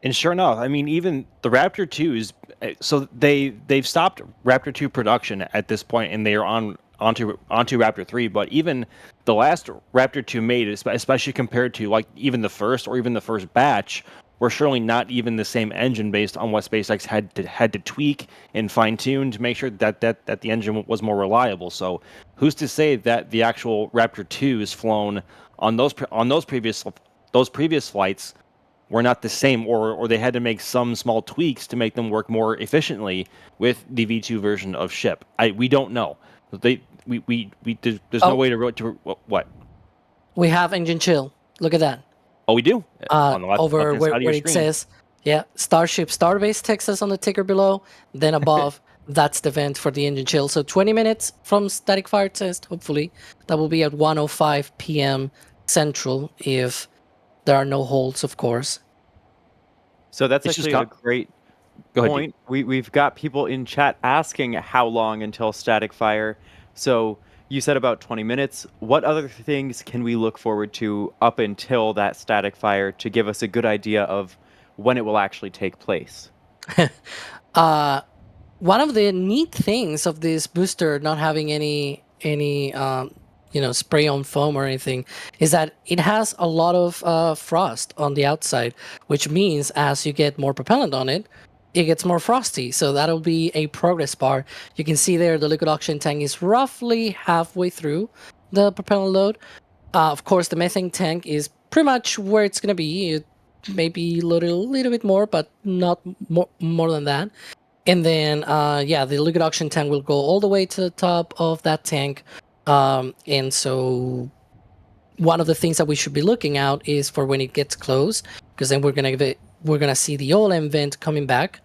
And sure enough, I mean, even the Raptor 2s, so they've stopped Raptor 2 production at this point, and they are onto Raptor 3. But even the last Raptor 2 made, especially compared to like even the first or even the first batch, were surely not even the same engine based on what SpaceX had to tweak and fine tune to make sure that the engine was more reliable. So who's to say that the actual Raptor 2s flown on those previous flights were not the same, or they had to make some small tweaks to make them work more efficiently with the V2 version of ship. We don't know. There's no way to what? We have engine chill. Look at that. Oh, we do. On the Over left-hand where side of your it screen. says, Starship Starbase Texas on the ticker below. Then above, that's the vent for the engine chill. So 20 minutes from static fire test. Hopefully, that will be at 1:05 p.m. Central if there are no holds, of course. So that's It's just actually a great Go ahead, point. We've got people in chat asking how long until static fire. So you said about 20 minutes. What other things can we look forward to up until that static fire to give us a good idea of when it will actually take place? One of the neat things of this booster not having any spray on foam or anything is that it has a lot of frost on the outside, which means as you get more propellant on it, it gets more frosty. So that'll be a progress bar. You can see there the liquid oxygen tank is roughly halfway through the propellant load. Of course, the methane tank is pretty much where it's going to be. It may be loaded a little bit more, but not more than that. And then, the liquid oxygen tank will go all the way to the top of that tank. And so one of the things that we should be looking out is for when it gets close, because then we're gonna see the OLM vent coming back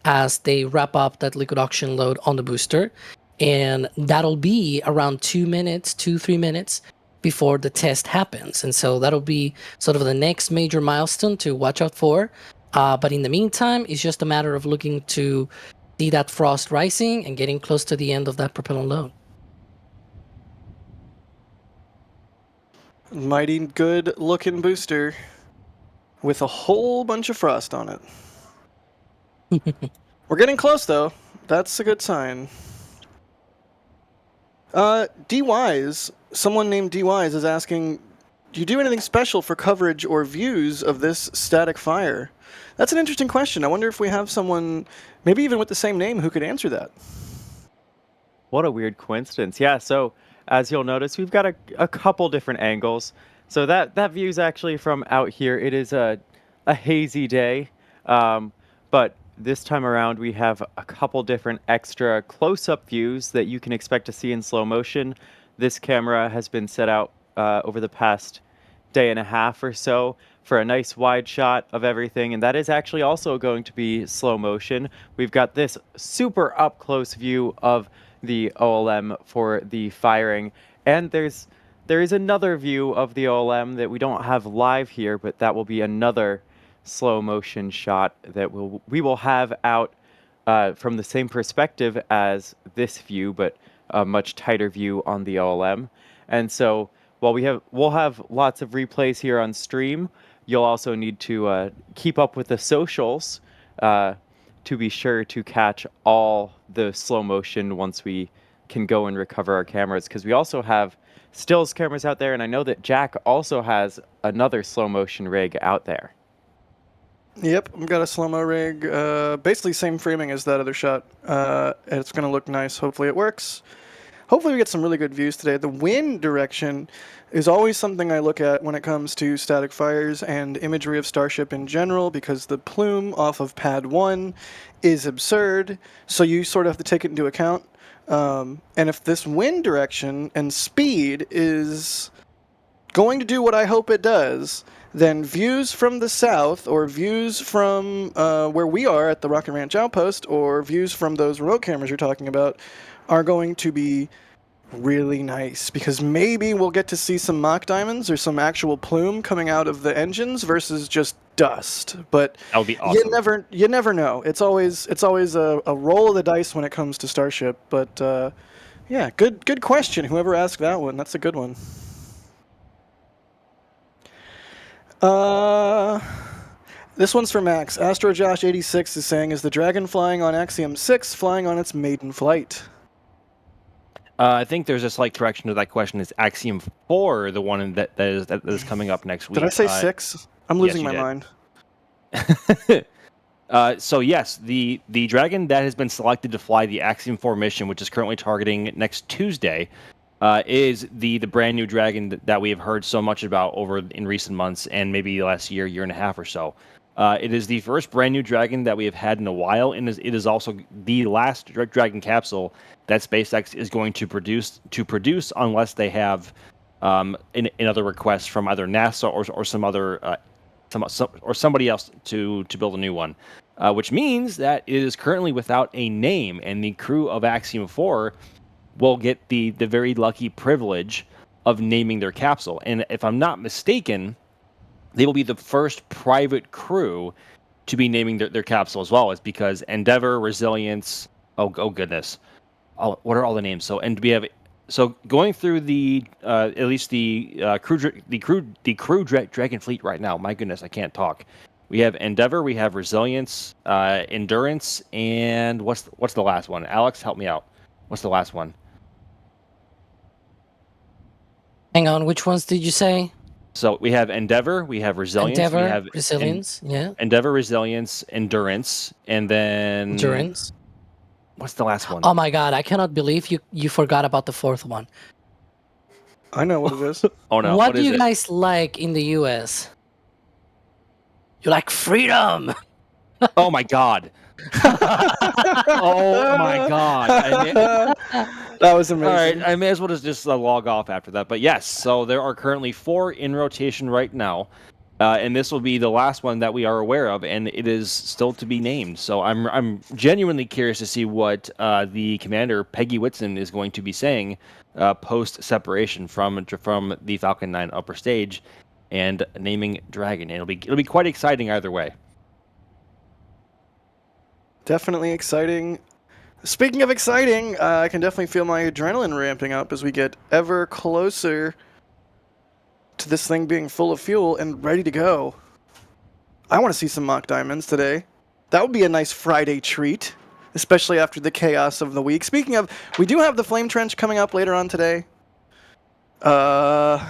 as they wrap up that liquid oxygen load on the booster, and that'll be around 3 minutes before the test happens. And so that'll be sort of the next major milestone to watch out for. But in the meantime, it's just a matter of looking to see that frost rising and getting close to the end of that propellant load. Mighty good looking booster with a whole bunch of frost on it. We're getting close though. That's a good sign. D-Wise, someone named D-Wise is asking, do you do anything special for coverage or views of this static fire? That's an interesting question. I wonder if we have someone, maybe even with the same name, who could answer that. What a weird coincidence. Yeah, so as you'll notice, we've got a couple different angles. So that view is actually from out here. It is a hazy day, but this time around we have a couple different extra close-up views that you can expect to see in slow motion. This camera has been set out over the past day and a half or so for a nice wide shot of everything, and that is actually also going to be slow motion. We've got this super up-close view of the OLM for the firing, and there is another view of the OLM that we don't have live here, but that will be another slow motion shot that we will have out from the same perspective as this view, but a much tighter view on the OLM. And so while we'll have lots of replays here on stream, you'll also need to keep up with the socials to be sure to catch all the slow motion once we can go and recover our cameras, because we also have stills cameras out there, and I know that Jack also has another slow motion rig out there. Yep, I've got a slow-mo rig, basically same framing as that other shot, and it's going to look nice. Hopefully it works. hopefully we get some really good views today. The wind direction is always something I look at when it comes to static fires and imagery of Starship in general, because the plume off of Pad 1 is absurd, so you sort of have to take it into account. And if this wind direction and speed is going to do what I hope it does, then views from the south, or views from where we are at the Rocket Ranch Outpost, or views from those remote cameras you're talking about, are going to be really nice, because maybe we'll get to see some mock diamonds or some actual plume coming out of the engines versus just dust. But That would be awesome. you never know. It's always a roll of the dice when it comes to Starship. But yeah, good question. Whoever asked that one, that's a good one. This one's for Max. AstroJosh86 is saying, is the Dragon flying on Axiom 6 flying on its maiden flight? I think there's a slight correction to that question. It's Axiom 4, the one that is coming up next week. Did I say 6? I'm losing my mind. So yes, the Dragon that has been selected to fly the Axiom 4 mission, which is currently targeting next Tuesday, is the brand new Dragon that we have heard so much about over in recent months and maybe the last year and a half or so. It is the first brand new Dragon that we have had in a while, and it is also the last Dragon capsule that SpaceX is going to produce unless they have another request from either NASA or some other or somebody else to build a new one. Which means that it is currently without a name, and the crew of Axiom 4 will get the very lucky privilege of naming their capsule. And if I'm not mistaken, they will be the first private crew to be naming their capsule as well. It's because Endeavor, Resilience, oh goodness, what are all the names? So going through the at least the crew Dragon fleet right now. My goodness, I can't talk. We have Endeavor, we have Resilience, Endurance, and what's the last one? Alex, help me out. What's the last one? Hang on, which ones did you say? So we have Endeavor, we have Resilience, Endeavor, we have Resilience, yeah. Endeavor, Resilience, Endurance, and then Endurance. What's the last one? Oh my god, I cannot believe you forgot about the fourth one. I know what it is. Oh no! What do is you it? guys like in the US? You like freedom! Oh my god! Oh my god! That was amazing. All right, I may as well just log off after that. But yes, so there are currently 4 in rotation right now, and this will be the last one that we are aware of, and it is still to be named. So I'm genuinely curious to see what the commander Peggy Whitson is going to be saying post separation from the Falcon 9 upper stage and naming Dragon. And it'll be quite exciting either way. Definitely exciting. Speaking of exciting, I can definitely feel my adrenaline ramping up as we get ever closer to this thing being full of fuel and ready to go. I want to see some mock diamonds today. That would be a nice Friday treat, especially after the chaos of the week. Speaking of, we do have the flame trench coming up later on today. What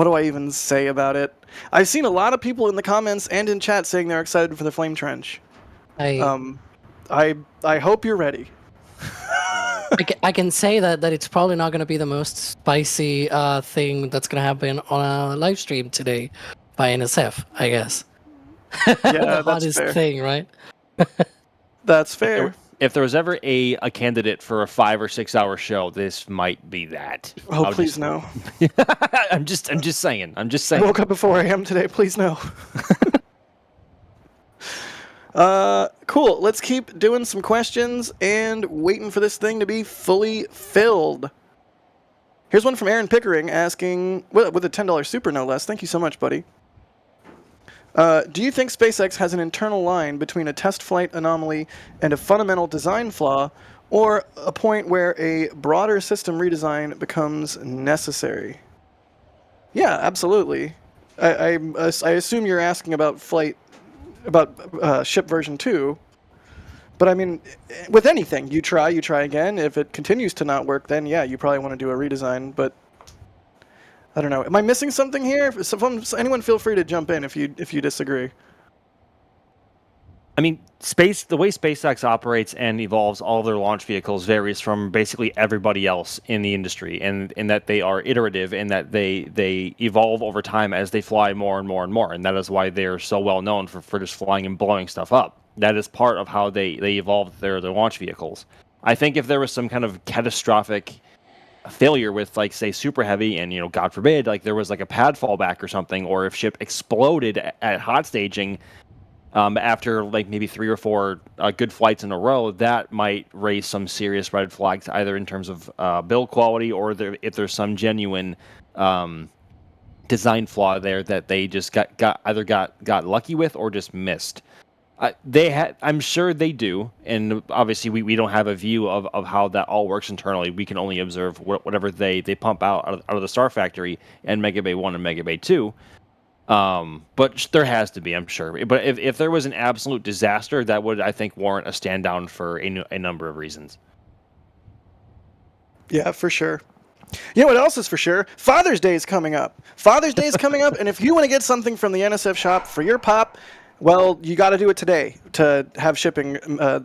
do I even say about it? I've seen a lot of people in the comments and in chat saying they're excited for the flame trench. I hope you're ready. I can say that it's probably not going to be the most spicy thing that's going to happen on a live stream today by NSF, I guess. Yeah, The that's hottest fair. thing, right? That's fair. If there was ever a candidate for a 5 or 6 hour show, this might be that. Oh, please no. I'm just saying. I woke up at 4 a.m. today. Please no. Cool. Let's keep doing some questions and waiting for this thing to be fully filled. Here's one from Aaron Pickering asking, with a $10 super no less. Thank you so much, buddy. Do you think SpaceX has an internal line between a test flight anomaly and a fundamental design flaw, or a point where a broader system redesign becomes necessary? Yeah, absolutely. I assume you're asking about ship version 2. But I mean, with anything, you try again. If it continues to not work, then yeah, you probably want to do a redesign. But I don't know. Am I missing something here? Anyone feel free to jump in if you disagree. I mean, the way SpaceX operates and evolves all of their launch vehicles varies from basically everybody else in the industry, and in that they are iterative, and that they evolve over time as they fly more and more and more, and that is why they're so well known for just flying and blowing stuff up. That is part of how they evolved their launch vehicles. I think if there was some kind of catastrophic failure with, like, say, Super Heavy, and God forbid, like there was like a pad fallback or something, or if ship exploded at hot staging after like maybe 3 or 4 good flights in a row, that might raise some serious red flags, either in terms of build quality, or if there's some genuine design flaw there that they just got lucky with or just missed. I'm sure they do, and obviously we don't have a view of how that all works internally. We can only observe whatever they pump out of the Star Factory and Mega Bay 1 and Mega Bay 2. But there has to be, I'm sure. But if there was an absolute disaster, that would, I think, warrant a stand down for a number of reasons. Yeah, for sure. You know what else is for sure? Father's Day is coming up. Father's Day is coming up, and if you want to get something from the NSF shop for your pop, well, you got to do it today to have shipping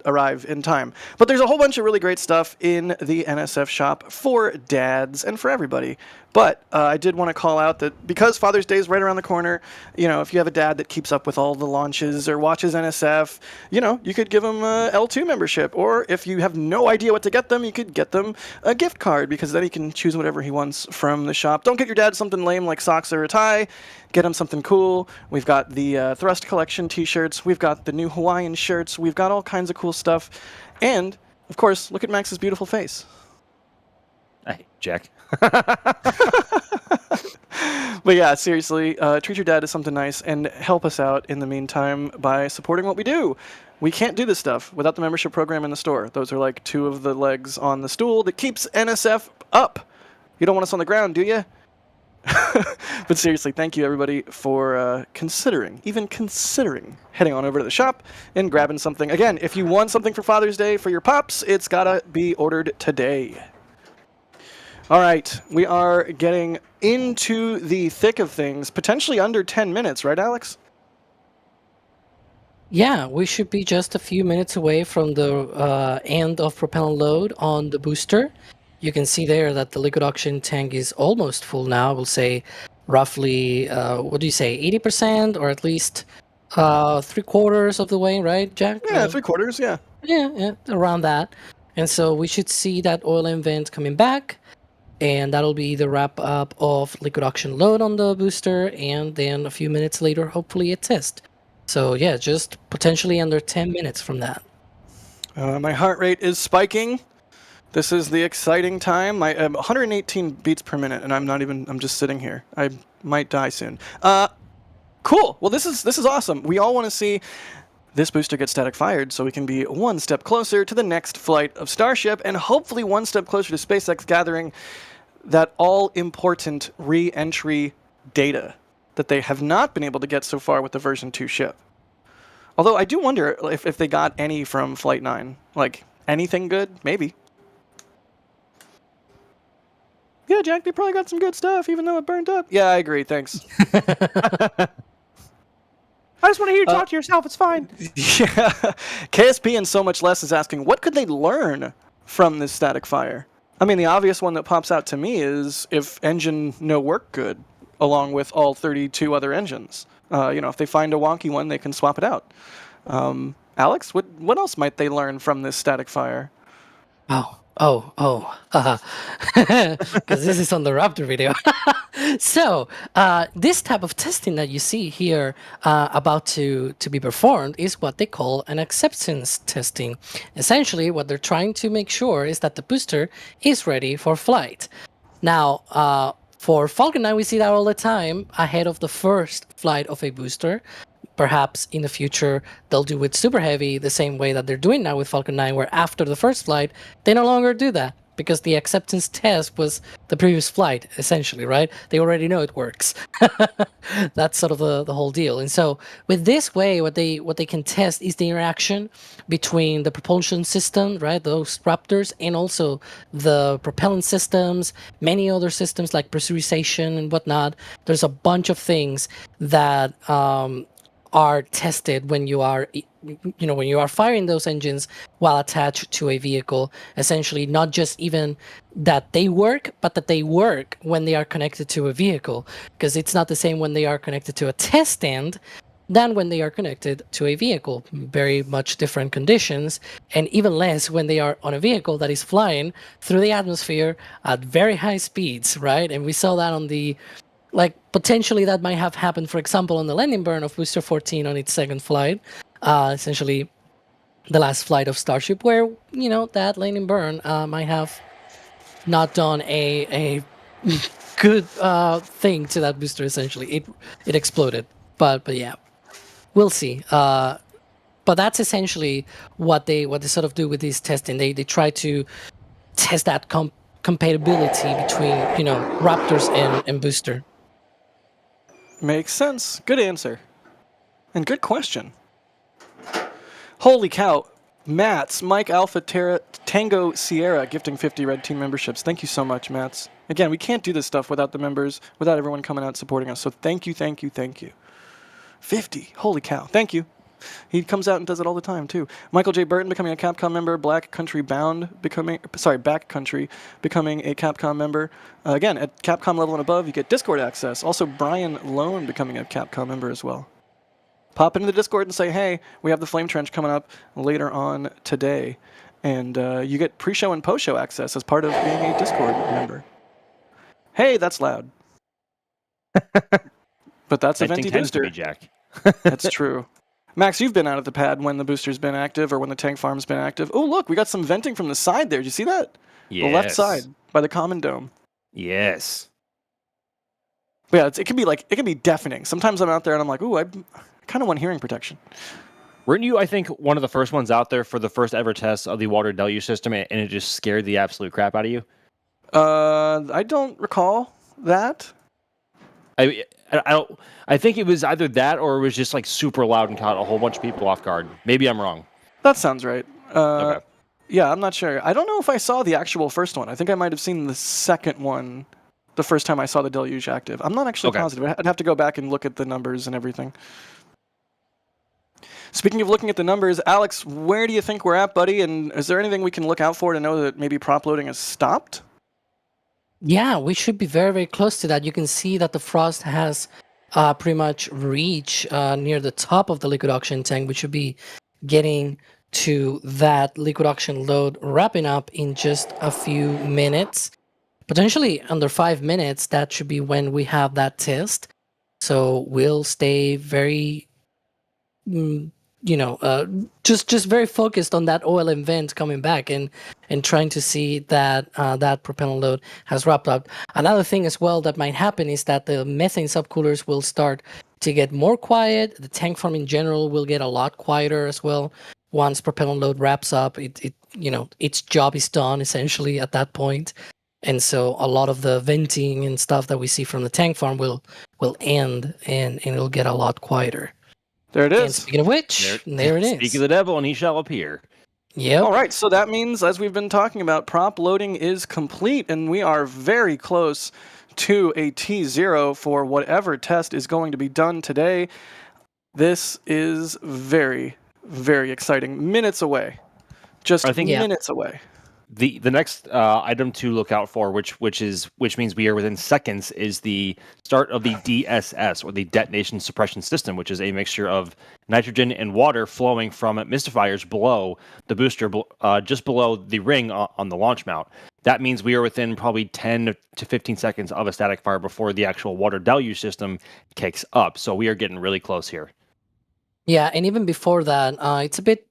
arrive in time. But there's a whole bunch of really great stuff in the NSF shop for dads and for everybody. But I did want to call out that because Father's Day is right around the corner, if you have a dad that keeps up with all the launches or watches NSF, you could give them a L2 membership. Or if you have no idea what to get them, you could get them a gift card, because then he can choose whatever he wants from the shop. Don't get your dad something lame like socks or a tie. Get him something cool. We've got the Thrust Collection t-shirts. We've got the new Hawaiian shirts. We've got all kinds of cool stuff. And, of course, look at Max's beautiful face. Hey, Jack. But yeah, seriously, treat your dad to something nice and help us out in the meantime by supporting what we do. We can't do this stuff without the membership program in the store. Those are like 2 of the legs on the stool that keeps NSF up. You don't want us on the ground, do you? But seriously, thank you everybody for even considering heading on over to the shop and grabbing something. Again, if you want something for Father's Day for your pops, it's gotta be ordered today. All right, we are getting into the thick of things, potentially under 10 minutes, right, Alex? Yeah, we should be just a few minutes away from the end of propellant load on the booster. You can see there that the liquid oxygen tank is almost full now. We'll say roughly, 80%, or at least 3/4 of the way, right, Jack? Yeah, 3/4, yeah. Yeah, around that. And so we should see that oil invent coming back, and that'll be the wrap up of liquid oxygen load on the booster, and then a few minutes later, hopefully a test. So yeah, just potentially under 10 minutes from that. My heart rate is spiking. This is the exciting time. My 118 beats per minute, and I'm just sitting here. I might die soon. Cool. Well, this is awesome. We all want to see this booster get static fired so we can be one step closer to the next flight of Starship, and hopefully one step closer to SpaceX gathering that all-important re-entry data that they have not been able to get so far with the version 2 ship. Although I do wonder if they got any from Flight 9. Like, anything good? Maybe. Yeah, Jack, they probably got some good stuff, even though it burned up. Yeah, I agree. Thanks. I just want to hear you talk to yourself. It's fine. Yeah. KSP and So Much Less is asking, what could they learn from this static fire? I mean, the obvious one that pops out to me is if engine no work good, along with all 32 other engines. If they find a wonky one, they can swap it out. Alex, what else might they learn from this static fire? Because this is on the Raptor video. So, this type of testing that you see here about to be performed is what they call an acceptance testing. Essentially, what they're trying to make sure is that the booster is ready for flight. Now, for Falcon 9, we see that all the time ahead of the first flight of a booster. Perhaps in the future, they'll do with Super Heavy the same way that they're doing now with Falcon 9, where after the first flight, they no longer do that because the acceptance test was the previous flight, essentially, right? They already know it works. That's sort of the whole deal. And so with this way, what they can test is the interaction between the propulsion system, right, those Raptors, and also the propellant systems, many other systems like pressurization and whatnot. There's a bunch of things that are tested when you are when you are firing those engines while attached to a vehicle. Essentially, not just even that they work, but that they work when they are connected to a vehicle, because it's not the same when they are connected to a test stand than when they are connected to a vehicle. Very much different conditions, and even less when they are on a vehicle that is flying through the atmosphere at very high speeds, right? And we saw that on the potentially that might have happened, for example, on the landing burn of Booster 14 on its second flight, essentially the last flight of Starship, where that landing burn might have not done a good thing to that booster. Essentially, it exploded. But yeah, we'll see. But that's essentially what they sort of do with these testing. They try to test that compatibility between Raptors and booster. Makes sense. Good answer. And good question. Holy cow. Mats, Mike Alpha Tango Sierra gifting 50 Red Team memberships. Thank you so much, Mats. Again, we can't do this stuff without the members, without everyone coming out supporting us. So thank you, thank you, thank you. 50. Holy cow. Thank you. He comes out and does it all the time, too. Michael J. Burton becoming a Capcom member. Black Country Bound Backcountry becoming a Capcom member. Again, at Capcom level and above, you get Discord access. Also, Brian Lone becoming a Capcom member as well. Pop into the Discord and say, hey, we have the Flame Trench coming up later on today. And you get pre-show and post-show access as part of being a Discord member. Hey, that's loud. But that's a Venting Venti tends to booster. be Jack. That's true. Max, you've been out at the pad when the booster's been active or when the tank farm's been active. Oh, look, we got some venting from the side there. Did you see that? Yes. The left side by the common dome. Yes. But yeah, it can be deafening. Sometimes I'm out there and I'm like, ooh, I kind of want hearing protection. Weren't you, I think, one of the first ones out there for the first ever test of the water deluge system, and it just scared the absolute crap out of you? I don't recall that. I think it was either that or it was just like super loud and caught a whole bunch of people off guard. Maybe I'm wrong. That sounds right. Okay. Yeah, I'm not sure. I don't know if I saw the actual first one. I think I might have seen the second one the first time I saw the deluge active. I'm not actually positive. I'd have to go back and look at the numbers and everything. Speaking of looking at the numbers, Alex, where do you think we're at, buddy? And is there anything we can look out for to know that maybe prop loading has stopped? Yeah, we should be very, very close to that. You can see that the frost has pretty much reached near the top of the liquid oxygen tank. We should be getting to that liquid oxygen load wrapping up in just a few minutes. Potentially under 5 minutes, that should be when we have that test. So we'll stay very, just very focused on that OLM vent coming back and trying to see that that propellant load has wrapped up. Another thing as well that might happen is that the methane subcoolers will start to get more quiet. The tank farm in general will get a lot quieter as well. Once propellant load wraps up, its job is done essentially at that point. And so a lot of the venting and stuff that we see from the tank farm will end and it'll get a lot quieter. There it is. And speaking of which, there it is. Speak of the devil, and he shall appear. Yep. All right, so that means, as we've been talking about, prop loading is complete, and we are very close to a T0 for whatever test is going to be done today. This is very, very exciting. Minutes away. Just minutes away. The next item to look out for, which means we are within seconds, is the start of the DSS, or the detonation suppression system, which is a mixture of nitrogen and water flowing from mystifiers below the booster, just below the ring on the launch mount. That means we are within probably 10 to 15 seconds of a static fire before the actual water deluge system kicks up. So we are getting really close here. Yeah, and even before that, it's a bit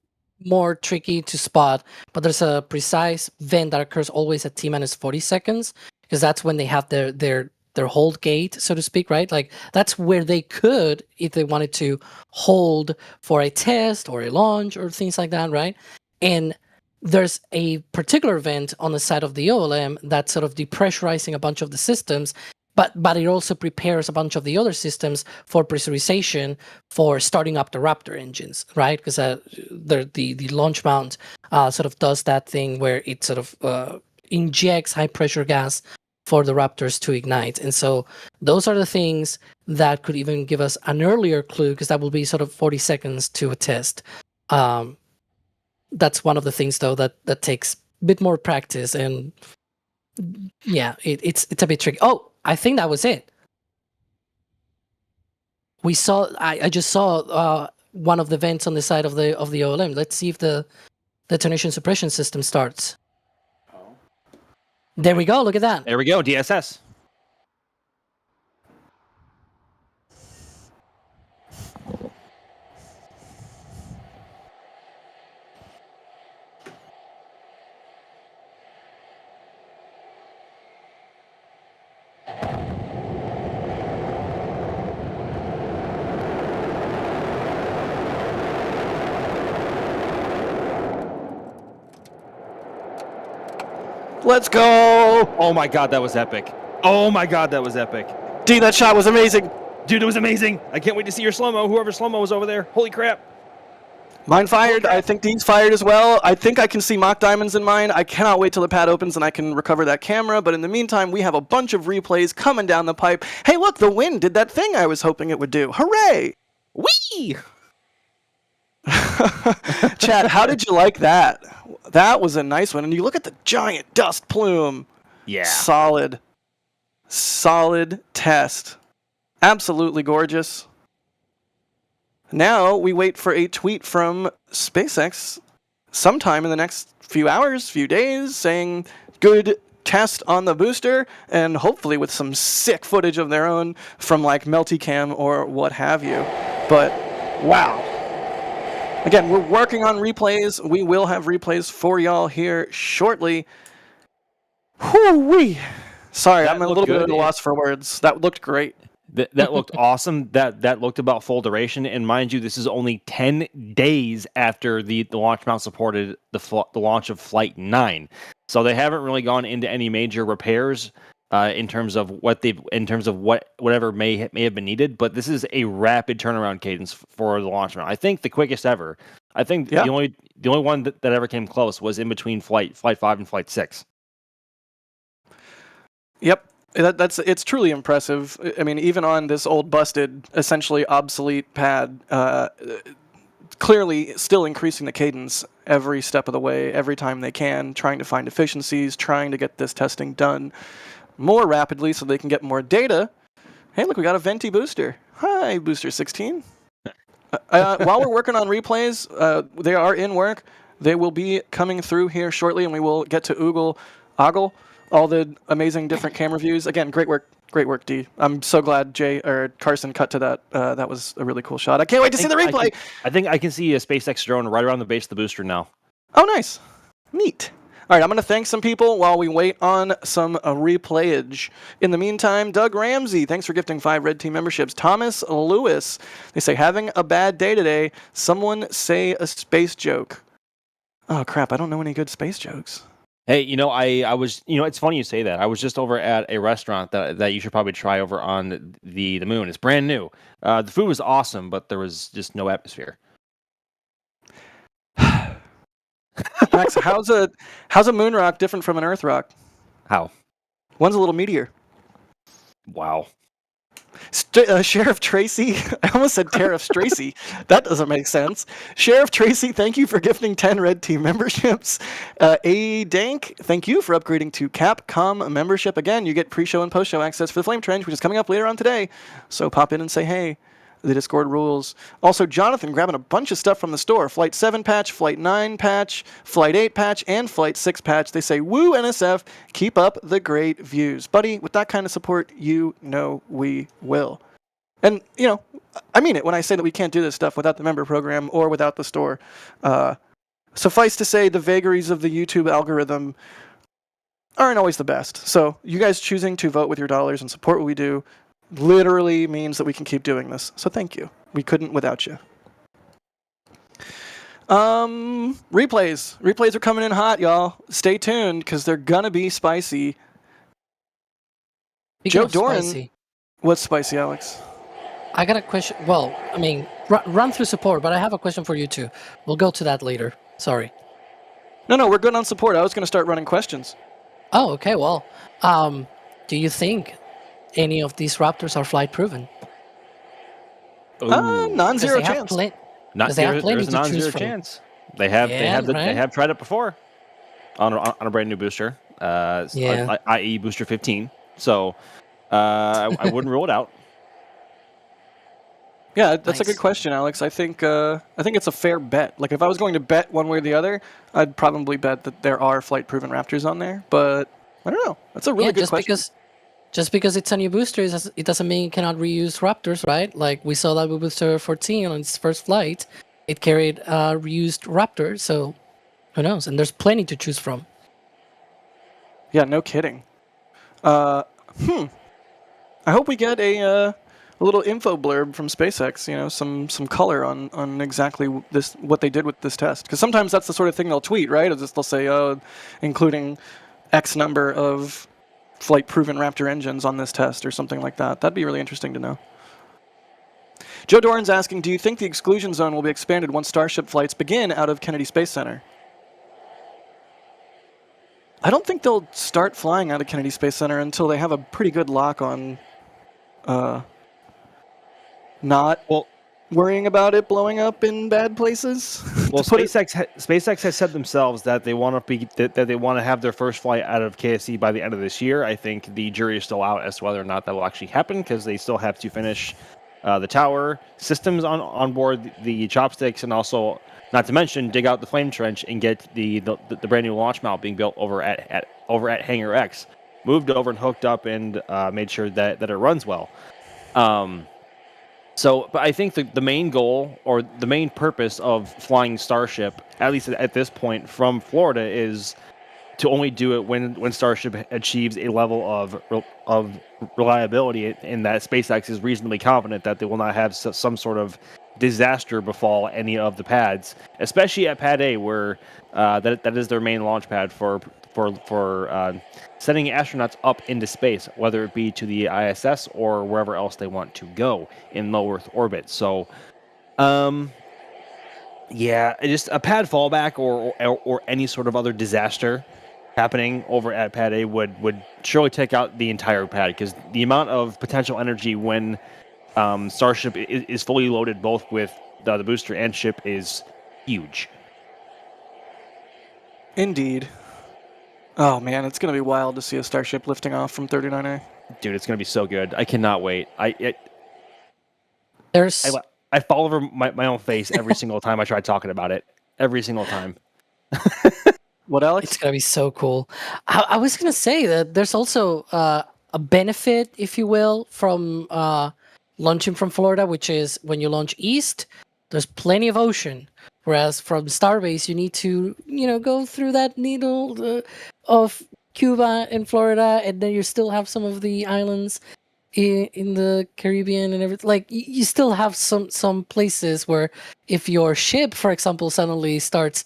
more tricky to spot, but there's a precise vent that occurs always at T-minus 40 seconds, because that's when they have their hold gate, so to speak, right? Like, that's where they could, if they wanted to, hold for a test or a launch or things like that, right? And there's a particular vent on the side of the OLM that's sort of depressurizing a bunch of the systems, but it also prepares a bunch of the other systems for pressurization for starting up the Raptor engines, right? Because the launch mount sort of does that thing where it sort of injects high pressure gas for the Raptors to ignite. And so those are the things that could even give us an earlier clue, because that will be sort of 40 seconds to a test. That's one of the things, though, that takes a bit more practice. And yeah, it's a bit tricky. Oh, I think that was it. We saw. I just saw one of the vents on the side of the OLM. Let's see if the detonation suppression system starts. There we go. Look at that. There we go. DSS. Let's go! Oh my god, that was epic. Oh my god, that was epic. D, that shot was amazing. Dude, it was amazing. I can't wait to see your slow-mo, whoever slow-mo was over there. Holy crap. Mine fired. I think Dean's fired as well. I think I can see mock diamonds in mine. I cannot wait till the pad opens and I can recover that camera. But in the meantime, we have a bunch of replays coming down the pipe. Hey, look, the wind did that thing I was hoping it would do. Hooray! Whee! Chad, how did you like that? That was a nice one. And you look at the giant dust plume. Yeah. Solid. Solid test. Absolutely gorgeous. Now we wait for a tweet from SpaceX sometime in the next few hours, few days, saying good test on the booster, and hopefully with some sick footage of their own from like Meltycam or what have you. But wow. Again, we're working on replays. We will have replays for y'all here shortly. Whoo-wee. Sorry, That I'm a looked little bit good. at a loss for words. That looked great. That looked awesome. That looked about full duration. And mind you, this is only 10 days after the launch mount supported the launch of Flight 9. So they haven't really gone into any major repairs in terms of whatever may have been needed. But this is a rapid turnaround cadence for the launch mount. I think the quickest ever. I think the only one that ever came close was in between Flight 5 and Flight 6. Yep. It's truly impressive. I mean, even on this old, busted, essentially obsolete pad, clearly still increasing the cadence every step of the way, every time they can, trying to find efficiencies, trying to get this testing done more rapidly so they can get more data. Hey, look, we got a Venti booster. Hi, Booster 16. While we're working on replays, they are in work. They will be coming through here shortly, and we will get to ogle all the amazing different camera views. Again, great work, D. I'm so glad Carson cut to that. That was a really cool shot. I can't wait to see the replay. I think I can see a SpaceX drone right around the base of the booster now. Oh, nice. Neat. All right, I'm going to thank some people while we wait on some replayage. In the meantime, Doug Ramsey, thanks for gifting 5 Red Team memberships. Thomas Lewis, they say, having a bad day today. Someone say a space joke. Oh, crap, I don't know any good space jokes. Hey, I was, it's funny you say that. I was just over at a restaurant that you should probably try over on the moon. It's brand new. The food was awesome, but there was just no atmosphere. Max, how's a moon rock different from an Earth rock? How? One's a little meteor. Wow. Sheriff Tracy, I almost said Tariff Tracy. That doesn't make sense. Sheriff Tracy, thank you for gifting 10 Red Team memberships. A Dank, thank you for upgrading to Capcom membership. Again, you get pre-show and post-show access for the Flame Trench, which is coming up later on today. So pop in and say hey. The Discord rules. Also, Jonathan grabbing a bunch of stuff from the store. Flight 7 patch, Flight 9 patch, Flight 8 patch, and Flight 6 patch. They say, woo, NSF, keep up the great views. Buddy, with that kind of support, you know we will. And, I mean it when I say that we can't do this stuff without the member program or without the store. Suffice to say, the vagaries of the YouTube algorithm aren't always the best. So you guys choosing to vote with your dollars and support what we do literally means that we can keep doing this. So thank you. We couldn't without you. Replays. Replays are coming in hot, y'all. Stay tuned, because they're gonna be spicy. Speaking Joe of Doran. spicy, What's spicy, Alex? I got a question. Well, I mean, run through support, but I have a question for you too. We'll go to that later. Sorry. No, we're good on support. I was gonna start running questions. Oh, okay. Well, do you think any of these Raptors are flight proven? Ooh. Non-zero They have chance. plenty. Not they have there, plenty there's a to choose non-zero from. chance. They have Yeah, they right? have tried it before on a brand new booster, Yeah. i.e. booster 15. So I wouldn't rule it out. Yeah, that's a good Nice. question, Alex. I think it's a fair bet. Like if I was going to bet one way or the other, I'd probably bet that there are flight-proven Raptors on there. But I don't know. That's a really Yeah, good question. just because it's a new booster, it doesn't mean it cannot reuse Raptors, right? Like we saw that with Booster 14 on its first flight, it carried reused Raptor. So who knows? And there's plenty to choose from. Yeah, no kidding. I hope we get a little info blurb from SpaceX. You know, some color on exactly what they did with this test. Because sometimes that's the sort of thing they'll tweet, right? Is they'll say, "Oh, including X number of flight-proven Raptor engines on this test," or something like that. That'd be really interesting to know. Joe Doran's asking, do you think the exclusion zone will be expanded once Starship flights begin out of Kennedy Space Center? I don't think they'll start flying out of Kennedy Space Center until they have a pretty good lock on not worrying about it blowing up in bad places. Well, SpaceX has said themselves that they want to have their first flight out of KSC by the end of this year. I think the jury is still out as to whether or not that will actually happen because they still have to finish the tower systems on board the chopsticks, and also, not to mention, dig out the flame trench and get the brand new launch mount being built over at Hangar X moved over and hooked up and made sure that it runs well. But I think the main goal or the main purpose of flying Starship, at least at this point, from Florida is to only do it when Starship achieves a level of reliability in that SpaceX is reasonably confident that they will not have some sort of disaster befall any of the pads, especially at Pad A, where that is their main launch pad for sending astronauts up into space, whether it be to the ISS or wherever else they want to go in low Earth orbit. So, just a pad fallback or any sort of other disaster happening over at Pad A would surely take out the entire pad, because the amount of potential energy when Starship is fully loaded, both with the booster and ship, is huge. Indeed. Oh man, it's gonna be wild to see a Starship lifting off from 39A. Dude, it's gonna be so good. I cannot wait. I fall over my own face every single time I try talking about it. Every single time. What, Alex? It's gonna be so cool. I was gonna say that there's also a benefit, if you will, from launching from Florida, which is when you launch east, there's plenty of ocean. Whereas from Starbase, you need to, go through that needle of Cuba and Florida, and then you still have some of the islands in the Caribbean and everything. Like you still have some places where if your ship, for example, suddenly starts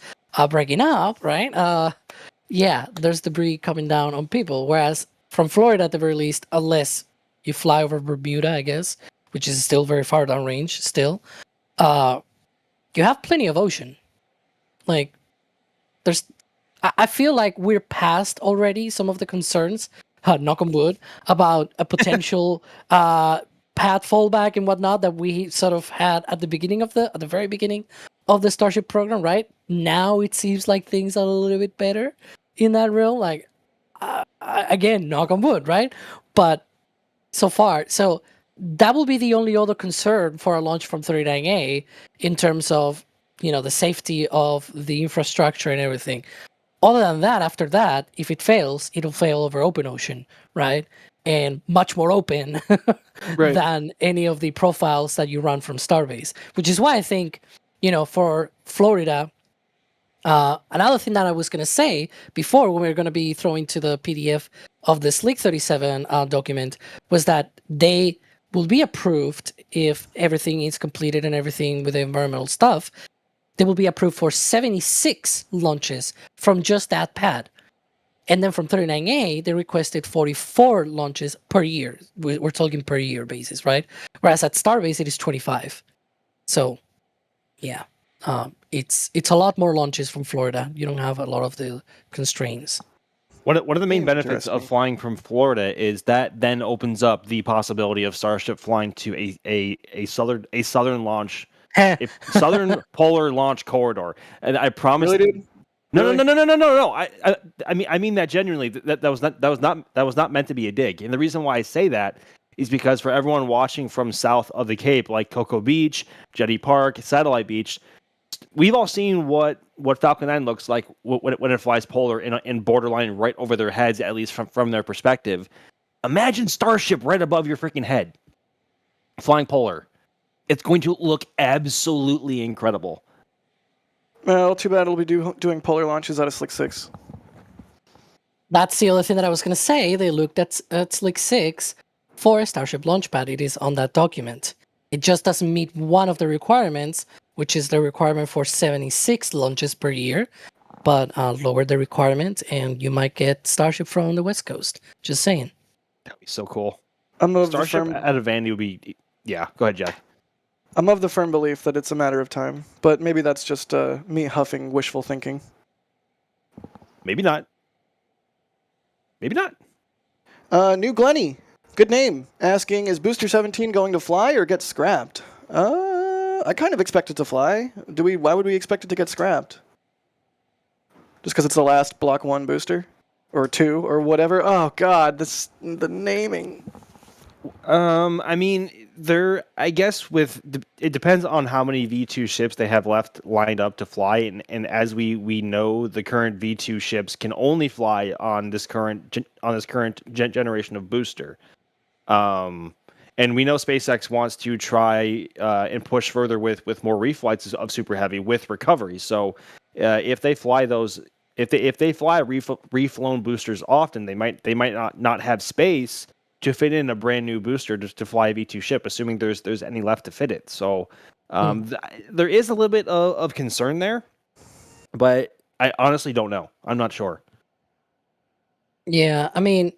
breaking up, right? There's debris coming down on people. Whereas from Florida, at the very least, unless you fly over Bermuda, I guess, which is still very far downrange, still, you have plenty of ocean. Like, I feel like we're past already some of the concerns, knock on wood, about a potential path fallback and whatnot that we sort of had at the very beginning of the Starship program, right? Now it seems like things are a little bit better in that realm. Like, again, knock on wood, right? But so far, that will be the only other concern for a launch from 39A in terms of, the safety of the infrastructure and everything. Other than that, after that, if it fails, it'll fail over open ocean, right? And much more open Right. than any of the profiles that you run from Starbase, which is why I think, for Florida, another thing that I was going to say before, when we were going to be throwing to the PDF of the Slick 37 document, was that they will be approved if everything is completed and everything with the environmental stuff. They will be approved for 76 launches from just that pad. And then from 39A, they requested 44 launches per year. We're talking per year basis, right? Whereas at Starbase, it is 25. So, yeah, it's a lot more launches from Florida. You don't have a lot of the constraints. One of the main benefits of Interesting. flying from Florida is that then opens up the possibility of Starship flying to a southern launch, a southern polar launch corridor. And I promise. Really, dude? No, Really? no. I mean that genuinely. That was not meant to be a dig. And the reason why I say that is because for everyone watching from south of the Cape, like Cocoa Beach, Jetty Park, Satellite Beach, we've all seen what Falcon 9 looks like when it flies polar in borderline right over their heads, at least from their perspective. Imagine Starship right above your freaking head, flying polar. It's going to look absolutely incredible. Well, too bad it'll be doing polar launches out of Slick 6. That's the other thing that I was going to say. They looked at Slick 6 for a Starship Launchpad. It is on that document. It just doesn't meet one of the requirements, which is the requirement for 76 launches per year, but lower the requirement, and you might get Starship from the West Coast. Just saying. That'd be so cool. I'm of Starship out of Vandy would be... Yeah, go ahead, Jack. I'm of the firm belief that it's a matter of time, but maybe that's just me huffing wishful thinking. Maybe not. Maybe not. New Glenny, good name. Asking, is Booster 17 going to fly or get scrapped? I kind of expect it to fly. Why would we expect it to get scrapped? Just because it's the last Block 1 booster? Or 2, or whatever? Oh god, the naming. I mean, I guess it depends on how many V2 ships they have left lined up to fly, and as we know, the current V2 ships can only fly on this current generation of booster. And we know SpaceX wants to try and push further with more reflights of Super Heavy with recovery. So if they fly those, if they fly reflown boosters often, they might not have space to fit in a brand new booster to fly a V2 ship, assuming there's any left to fit it. So there is a little bit of concern there, but I honestly don't know. I'm not sure. Yeah, I mean,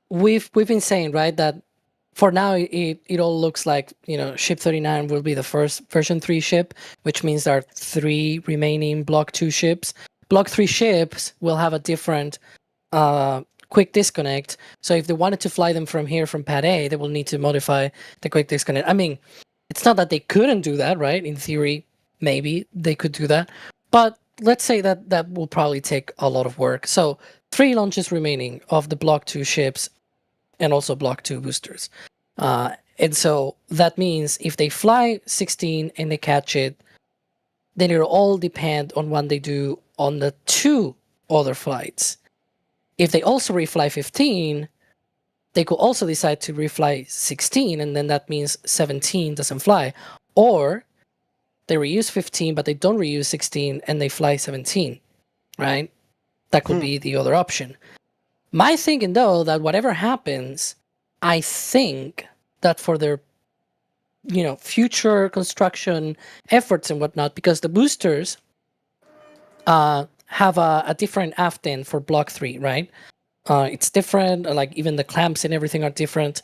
we've been saying, right, that for now it all looks like, Ship 39 will be the first version 3 ship, which means there are 3 remaining Block 2 ships. Block 3 ships will have a different quick disconnect. So if they wanted to fly them from here, from Pad A, they will need to modify the quick disconnect. I mean, it's not that they couldn't do that, right? In theory, maybe they could do that. But let's say that will probably take a lot of work. So 3 launches remaining of the Block 2 ships and also Block 2 boosters. And so that means if they fly 16 and they catch it, then it'll all depend on what they do on the 2 other flights. If they also refly 15, they could also decide to refly 16, and then that means 17 doesn't fly. Or they reuse 15, but they don't reuse 16, and they fly 17, right? That could be the other option. My thinking, though, that whatever happens, I think that for their future construction efforts and whatnot, because the boosters have a different aft end for Block 3, right? It's different, like even the clamps and everything are different.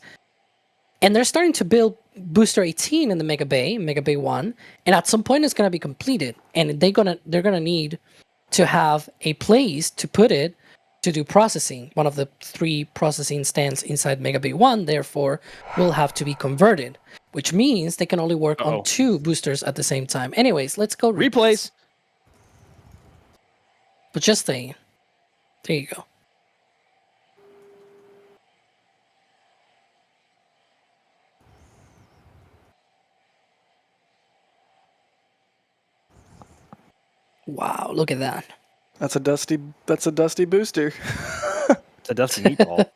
And they're starting to build Booster 18 in the Mega Bay 1, and at some point it's going to be completed. And they're gonna need to have a place to put it to do processing. One of the 3 processing stands inside Mega Bay 1, therefore, will have to be converted, which means they can only work on 2 boosters at the same time. Anyways, let's go Replays. But just saying. There you go. Wow, look at that. That's a dusty booster. It's a dusty meatball.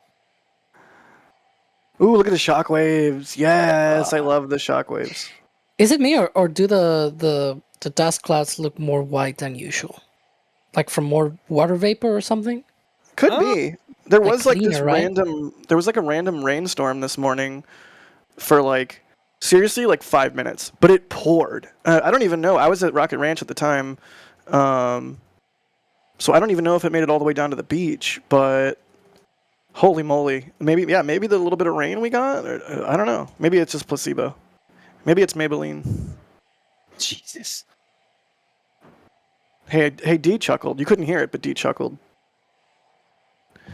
Ooh, look at the shockwaves. Yes, I love the shockwaves. Is it me, or do the dust clouds look more white than usual? Like from more water vapor or something? Could be. There Like was like this cleaner, right? there was like a random rainstorm this morning for like, seriously, like 5 minutes. But it poured. I don't even know. I was at Rocket Ranch at the time. So I don't even know if it made it all the way down to the beach, but holy moly. Maybe the little bit of rain we got, or, I don't know. Maybe it's just placebo. Maybe it's Maybelline. Jesus. Hey, D chuckled. You couldn't hear it, but D chuckled.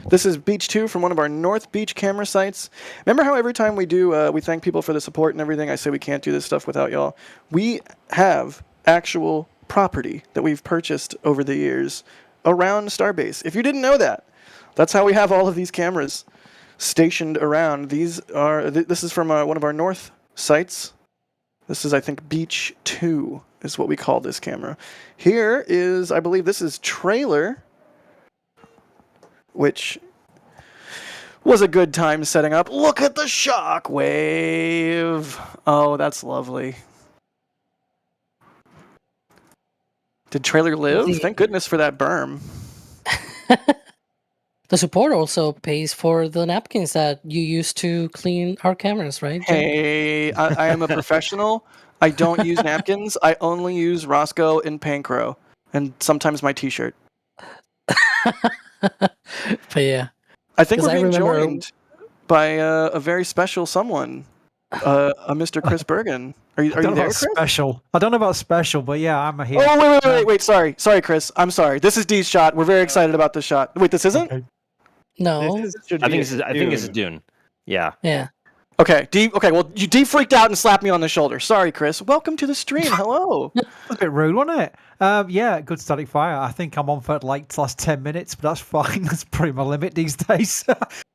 This is Beach 2 from one of our North Beach camera sites. Remember how every time we do, we thank people for the support and everything, I say we can't do this stuff without y'all? We have actual property that we've purchased over the years around Starbase. If you didn't know that, that's how we have all of these cameras stationed around. This is from one of our North sites. This is, I think, Beach 2 is what we call this camera. Here is, I believe this is trailer, which was a good time setting up. Look at the shock wave. Oh, that's lovely. Did trailer live? Thank goodness for that berm. The support also pays for the napkins that you use to clean our cameras, right? Hey, I am a professional. I don't use napkins. I only use Roscoe and Pancro, and sometimes my T-shirt. But yeah, I think 'Cause we're I being remember- joined by a very special someone, a Mr. Chris Bergen. Are you I don't know there, about Chris? special. I don't know about special, but yeah, I'm here. Oh, wait. Sorry, Chris. I'm sorry. This is Dee's shot. We're very excited about this shot. Wait, this isn't? Okay. no, I think this is Dune. Yeah. yeah. Okay, D. Okay, well, D freaked out and slapped me on the shoulder. Sorry, Chris. Welcome to the stream. Hello. That's a bit rude, wasn't it? Yeah, good static fire. I think I'm on for like the last 10 minutes, but that's fine. That's pretty my limit these days.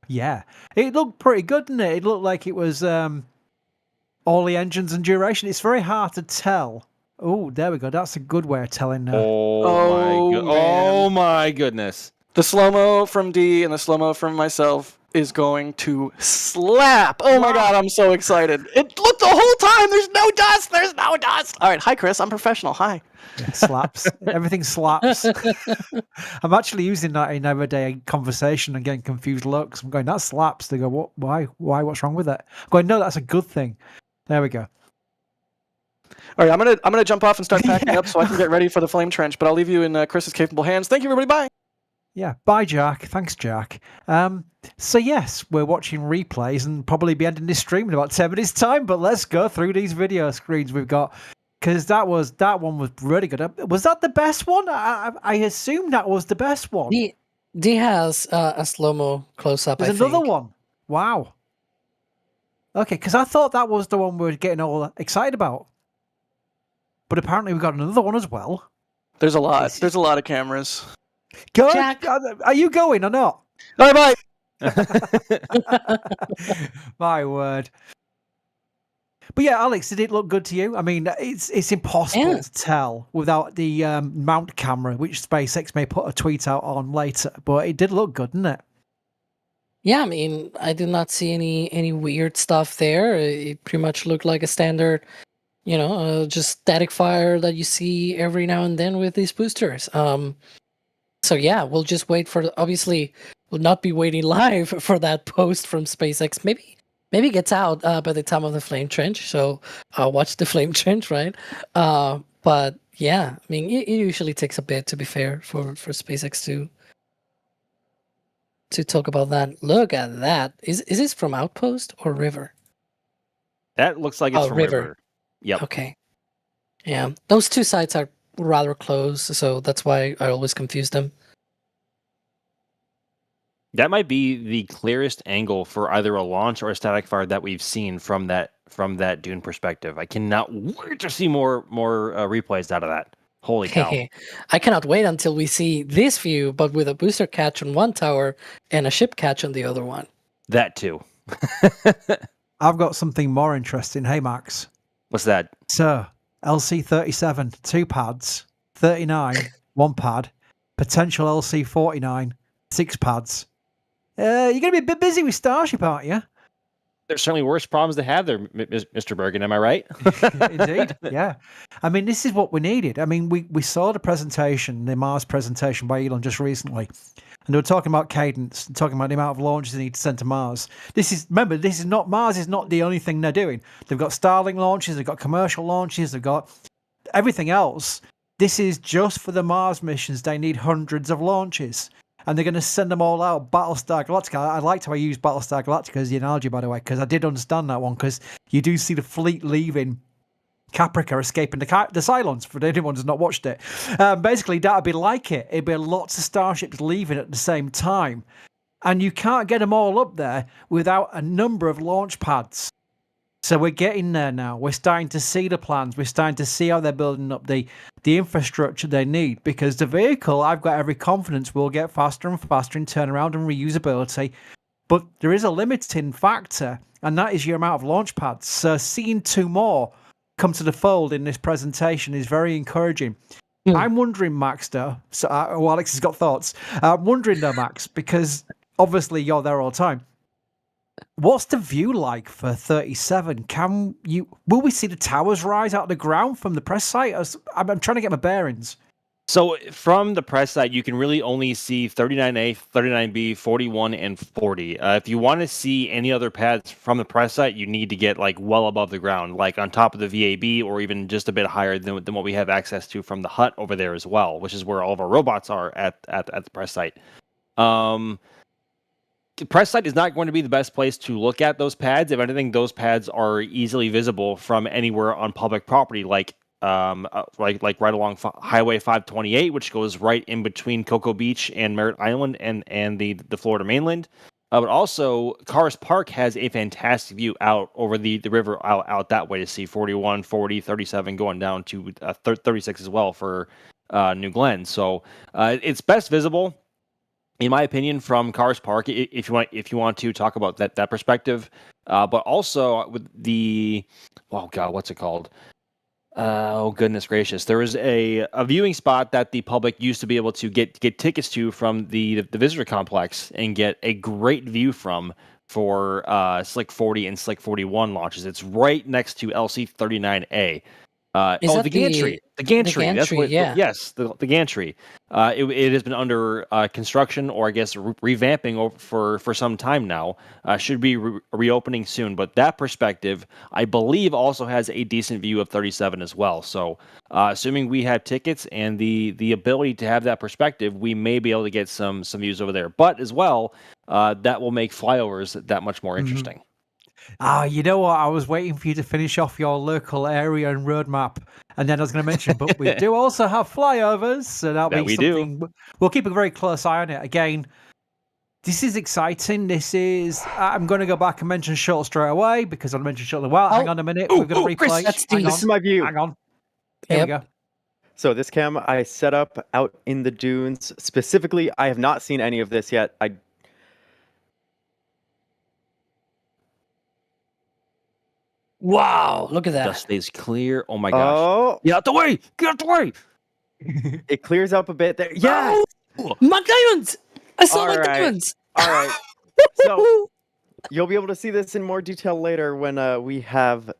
Yeah, it looked pretty good, didn't it? It looked like it was all the engines and duration. It's very hard to tell. Oh, there we go. That's a good way of telling. Oh my goodness. The slow-mo from D and the slow-mo from myself is going to slap. Oh my god, I'm so excited. It looked the whole time. There's no dust. All right, hi, Chris. I'm professional. Hi. Yeah, slaps. Everything slaps. I'm actually using that in everyday conversation and getting confused looks. I'm going, that slaps. They go, what? Why? What's wrong with it? I'm going, no, that's a good thing. There we go. All right, I'm gonna jump off and start packing up so I can get ready for the flame trench. But I'll leave you in Chris's capable hands. Thank you, everybody. Bye. Yeah, bye, Jack. Thanks, Jack. So yes, we're watching replays and probably be ending this stream in about 10 minutes' time. But let's go through these video screens we've got, because that one was really good. Was that the best one? I assume that was the best one. D has a slow-mo close-up. There's another one. Wow. Okay, because I thought that was the one we were getting all excited about, but apparently we've got another one as well. There's a lot. There's a lot of cameras. Go, Jack. are you going or not? Bye bye. My word. But yeah, Alex, did it look good to you? I mean, it's impossible to tell without the mount camera, which SpaceX may put a tweet out on later. But it did look good, didn't it? Yeah, I mean, I did not see any weird stuff there. It pretty much looked like a standard, just static fire that you see every now and then with these boosters. So yeah, we'll just wait for. Obviously, we'll not be waiting live for that post from SpaceX. Maybe it gets out by the time of the flame trench. So watch the flame trench, right? But yeah, I mean, it usually takes a bit, to be fair, for SpaceX to talk about that. Look at that. Is this from Outpost or River? That looks like it's from River. Yep. Okay. Yeah, those two sites are rather close, so that's why I always confuse them. That might be the clearest angle for either a launch or a static fire that we've seen from that Dune perspective. I cannot wait to see more replays out of that. Holy cow. I cannot wait until we see this view, but with a booster catch on one tower and a ship catch on the other one. That too. I've got something more interesting. Hey, Max. What's that? So, LC-37, 2 pads, 39, 1 pad, potential LC-49, 6 pads. You're going to be a bit busy with Starship, aren't you? There's certainly worse problems to have there, Mr. Bergen, am I right? Indeed, yeah. I mean, this is what we needed. I mean, we saw the presentation, the Mars presentation by Elon just recently, and they were talking about cadence, talking about the amount of launches they need to send to Mars. Mars is not the only thing they're doing. They've got Starlink launches, they've got commercial launches, they've got everything else. This is just for the Mars missions. They need hundreds of launches. And they're going to send them all out. Battlestar Galactica. I liked how I used Battlestar Galactica as the analogy, by the way, because I did understand that one, because you do see the fleet leaving Caprica, escaping the Cylons, for anyone who's not watched it. Basically, that would be like it. It'd be lots of starships leaving at the same time. and you can't get them all up there without a number of launch pads. So we're getting there now. We're starting to see the plans. We're starting to see how they're building up the infrastructure they need, because the vehicle, I've got every confidence, will get faster and faster in turnaround and reusability. But there is a limiting factor, and that is your amount of launch pads. So seeing 2 more come to the fold in this presentation is very encouraging. I'm wondering, Max, though, so Alex has got thoughts. I'm wondering, though, Max, because obviously you're there all the time. What's the view like for 37? Will we see the towers rise out of the ground from the press site? I'm trying to get my bearings. So from the press site, you can really only see 39A, 39B, 41, and 40. If you want to see any other pads from the press site, you need to get like well above the ground, like on top of the VAB, or even just a bit higher than what we have access to from the hut over there as well, which is where all of our robots are at the press site. The press site is not going to be the best place to look at those pads. If anything, those pads are easily visible from anywhere on public property, like right along Highway 528, which goes right in between Cocoa Beach and Merritt Island and the Florida mainland. But also, Cars Park has a fantastic view out over the river out that way to see 41, 40, 37 going down to 36 as well for New Glen. So it's best visible, in my opinion, from Cars Park, if you want to talk about that perspective, but also with what's it called? Oh goodness gracious! There was a viewing spot that the public used to be able to get tickets to from the visitor complex and get a great view from for Slick 40 and Slick 41 launches. It's right next to LC 39A. The gantry. The gantry. That's what. Yeah. Yes, the gantry. It has been under construction, or I guess revamping for some time now. Should be reopening soon. But that perspective, I believe, also has a decent view of 37 as well. So, assuming we have tickets and the ability to have that perspective, we may be able to get some views over there. But as well, that will make flyovers that much more interesting. You know what? I was waiting for you to finish off your local area and roadmap, and then I was going to mention, but we do also have flyovers, so that'll be something. We'll keep a very close eye on it. Again, this is exciting. I'm going to go back and mention shuttle straight away, because I mentioned shuttle. Well, hang on a minute. We're going to replay. This is my view. Hang on. Here we go. So this cam I set up out in the dunes. Specifically, I have not seen any of this yet. Wow, look at that. Dust stays clear. Oh my gosh. Get out the way! Get out the way! It clears up a bit there. Yeah! McDiamonds! I saw All right. McDiamonds! All right. So you'll be able to see this in more detail later when we have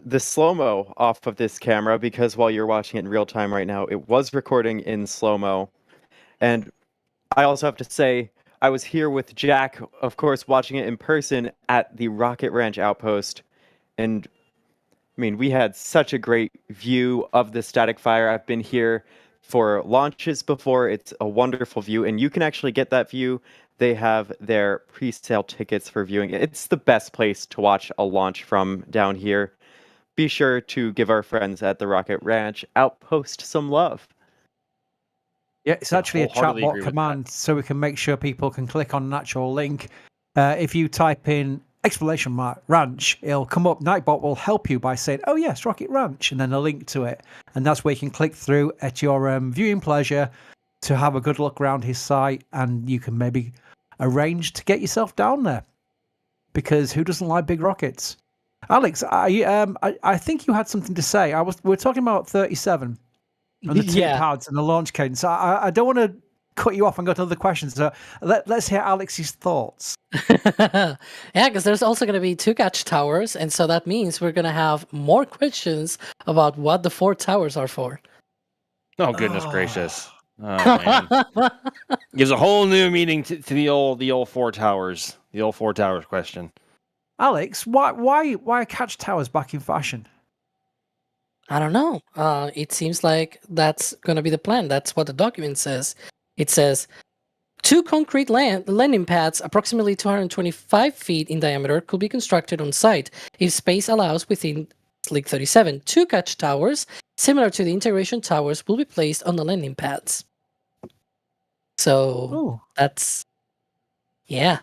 the slow-mo off of this camera, because while you're watching it in real time right now, it was recording in slow-mo. And I also have to say, I was here with Jack, of course, watching it in person at the Rocket Ranch outpost. And I mean, we had such a great view of the static fire. I've been here for launches before. It's a wonderful view, and you can actually get that view. They have their pre-sale tickets for viewing. It's the best place to watch a launch from down here. Be sure to give our friends at the Rocket Ranch outpost some love. Yeah, it's actually a wholeheartedly agree chatbot with command, so we can make sure people can click on an actual link. If you type in !ranch, it'll come up. Nightbot will help you by saying, "Oh yes, Rocket Ranch," and then a link to it, and that's where you can click through at your viewing pleasure to have a good look around his site, and you can maybe arrange to get yourself down there, because who doesn't like big rockets? Alex, I think you had something to say. We're talking about 37 and the two pads and the launch cadence. I don't want to cut you off and go to other questions. So let's hear Alex's thoughts. Yeah, because there's also going to be 2 catch towers, and so that means we're going to have more questions about what the 4 towers are for. Oh goodness gracious! Oh man, gives a whole new meaning to the old 4 towers. The old 4 towers question. Alex, why are catch towers back in fashion? I don't know. It seems like that's going to be the plan. That's what the document says. It says 2 concrete landing pads, approximately 225 feet in diameter, could be constructed on site if space allows within Slick 37. 2 catch towers, similar to the integration towers, will be placed on the landing pads. So that's Yeah.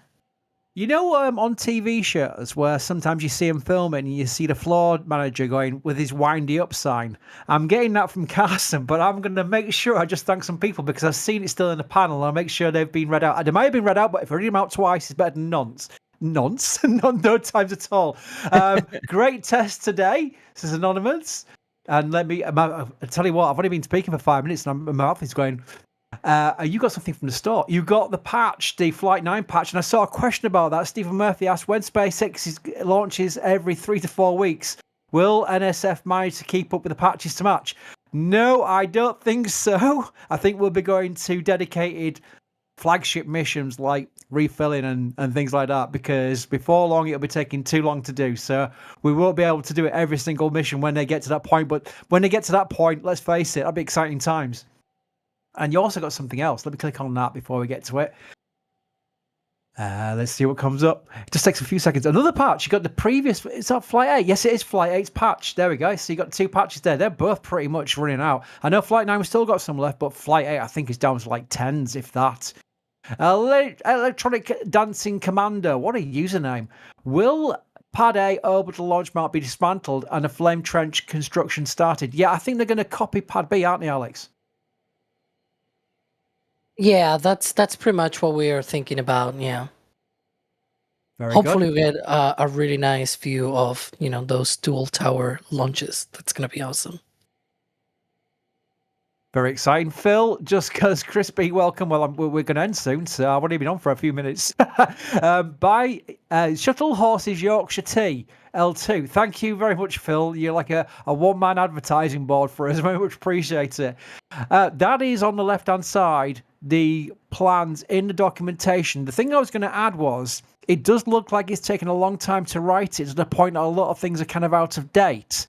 You know, on TV shows where sometimes you see him filming and you see the floor manager going with his windy up sign. I'm getting that from Carson, but I'm going to make sure I just thank some people because I've seen it still in the panel. I'll make sure they've been read out. They might have been read out, but if I read them out twice, it's better than nonce. Nonce? No times at all. Great test today. This is Anonymous. And I'll tell you what, I've only been speaking for 5 minutes and my mouth is going... you got something from the store. You got the patch, the Flight 9 patch, and I saw a question about that. Stephen Murphy asked, when SpaceX launches every 3 to 4 weeks, will NSF manage to keep up with the patches to match? No, I don't think so. I think we'll be going to dedicated flagship missions like refilling and things like that, because before long it'll be taking too long to do. So we won't be able to do it every single mission when they get to that point. But when they get to that point, let's face it, that'll be exciting times. And you also got something else. Let me click on that before we get to it. Let's see what comes up. It just takes a few seconds. Another patch. You got the previous. Is that Flight 8? Yes, it is Flight 8's patch. There we go. So you got 2 patches there. They're both pretty much running out. I know Flight 9 we've still got some left, but Flight 8 I think is down to like 10s, if that. Electronic Dancing Commander. What a username. Will Pad A orbital launch mount be dismantled and a flame trench construction started? Yeah, I think they're going to copy Pad B, aren't they, Alex? Yeah, that's pretty much what we are thinking about. Yeah. Very Hopefully good. we get a really nice view of those dual tower launches. That's gonna be awesome. Very exciting. Phil, just because Crispy, welcome. Well, we're going to end soon, so I've only been on for a few minutes. By Shuttle Horses Yorkshire Tea, L2. Thank you very much, Phil. You're like a one-man advertising board for us. Very much appreciate it. That is on the left-hand side, the plans in the documentation. The thing I was going to add was, it does look like it's taken a long time to write it, to the point that a lot of things are kind of out of date.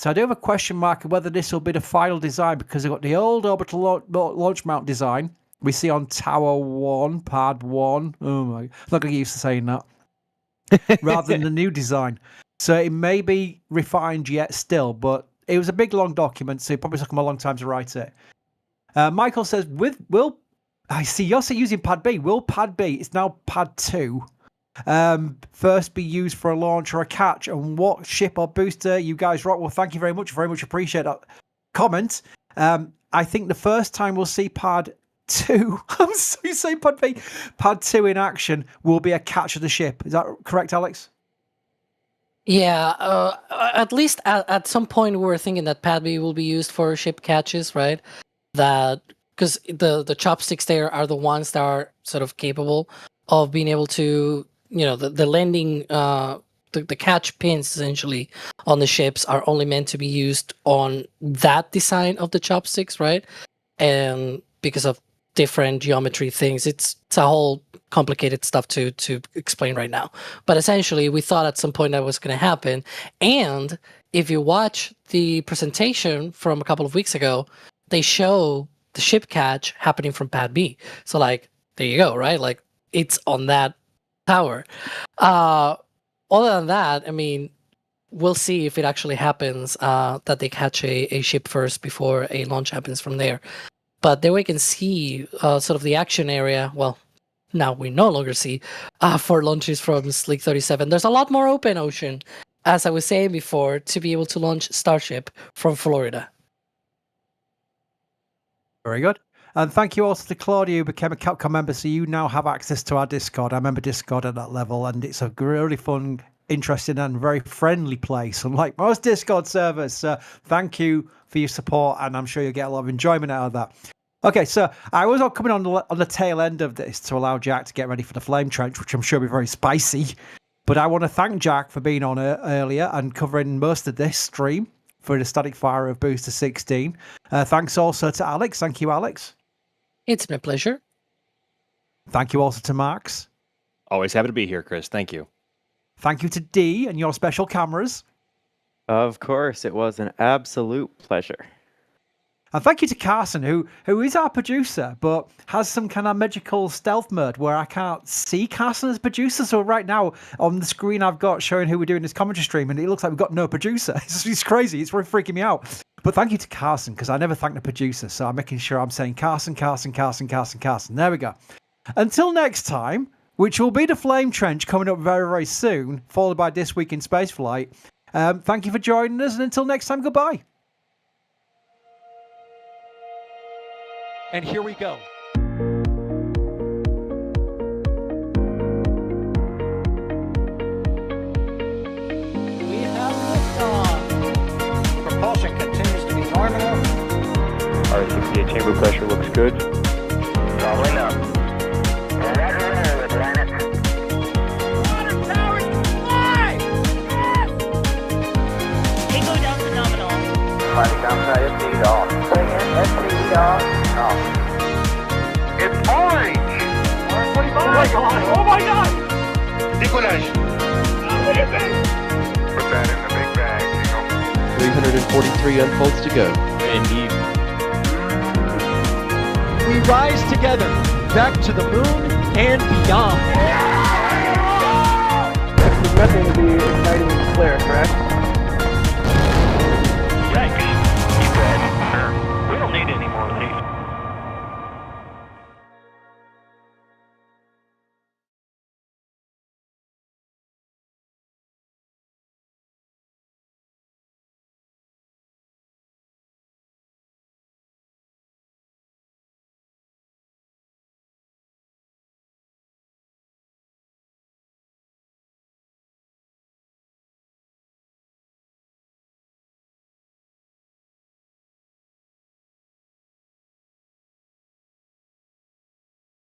So I do have a question mark of whether this will be the final design, because they've got the old orbital launch mount design we see on Tower 1, Pad 1. Oh my, I'm not going to get used to saying that. Rather than the new design. So it may be refined yet still, but it was a big, long document, so it probably took them a long time to write it. Michael says, I see you're also using Pad B. Will Pad B, it's now Pad 2, first be used for a launch or a catch, and what ship or booster you guys rock? Well, thank you very much appreciate that comment. I think the first time we'll see Pad 2 I'm so saying Pad B, Pad 2 in action will be a catch of the ship. Is that correct, Alex? Yeah, at least at some point we were thinking that Pad B will be used for ship catches, right? That because the chopsticks there are the ones that are sort of capable of being able to, the landing, the catch pins essentially on the ships are only meant to be used on that design of the chopsticks, right? And because of different geometry things, it's a whole complicated stuff to explain right now. But essentially, we thought at some point that was going to happen. And if you watch the presentation from a couple of weeks ago, they show the ship catch happening from Pad B. So like, there you go, right? Like it's on that tower. Other than that, I mean, we'll see if it actually happens that they catch a ship first before a launch happens from there. But there we can see sort of the action area. Well, now we no longer see for launches from Sleek 37. There's a lot more open ocean, as I was saying before, to be able to launch Starship from Florida. Very good. And thank you also to Claudia, who became a Capcom member, so you now have access to our Discord. I remember Discord at that level, and it's a really fun, interesting, and very friendly place, unlike most Discord servers. So thank you for your support, and I'm sure you'll get a lot of enjoyment out of that. Okay, so I was coming on the tail end of this to allow Jack to get ready for the flame trench, which I'm sure will be very spicy. But I want to thank Jack for being on earlier and covering most of this stream for the static fire of Booster 16. Thanks also to Alex. Thank you, Alex. It's my pleasure. Thank you also to Max. Always happy to be here, Chris. Thank you. Thank you to D and your special cameras. Of course, it was an absolute pleasure. And thank you to Carson, who is our producer, but has some kind of magical stealth mode where I can't see Carson as producer. So right now on the screen I've got showing who we're doing this commentary stream, and it looks like we've got no producer. It's crazy. It's really freaking me out. But thank you to Carson, because I never thank the producer. So I'm making sure I'm saying Carson. There we go. Until next time, which will be the Flame Trench coming up very, very soon, followed by This Week in Spaceflight. Thank you for joining us, and until next time, goodbye. And here we go. We have liftoff. Propulsion continues to be nominal. R68 chamber pressure looks good. Rolling up. Roger, Atlantis. Water towers fly! Yes! Tango down to nominal. Flight downside FD off. Bring in FD off. Off. It's orange! 145! Oh my god! Oh my god! Decollage. Put that in the big bag, Eagle. 343 unfolds to go. Indeed. We rise together back to the moon and beyond. It's meant to be exciting and clear, correct?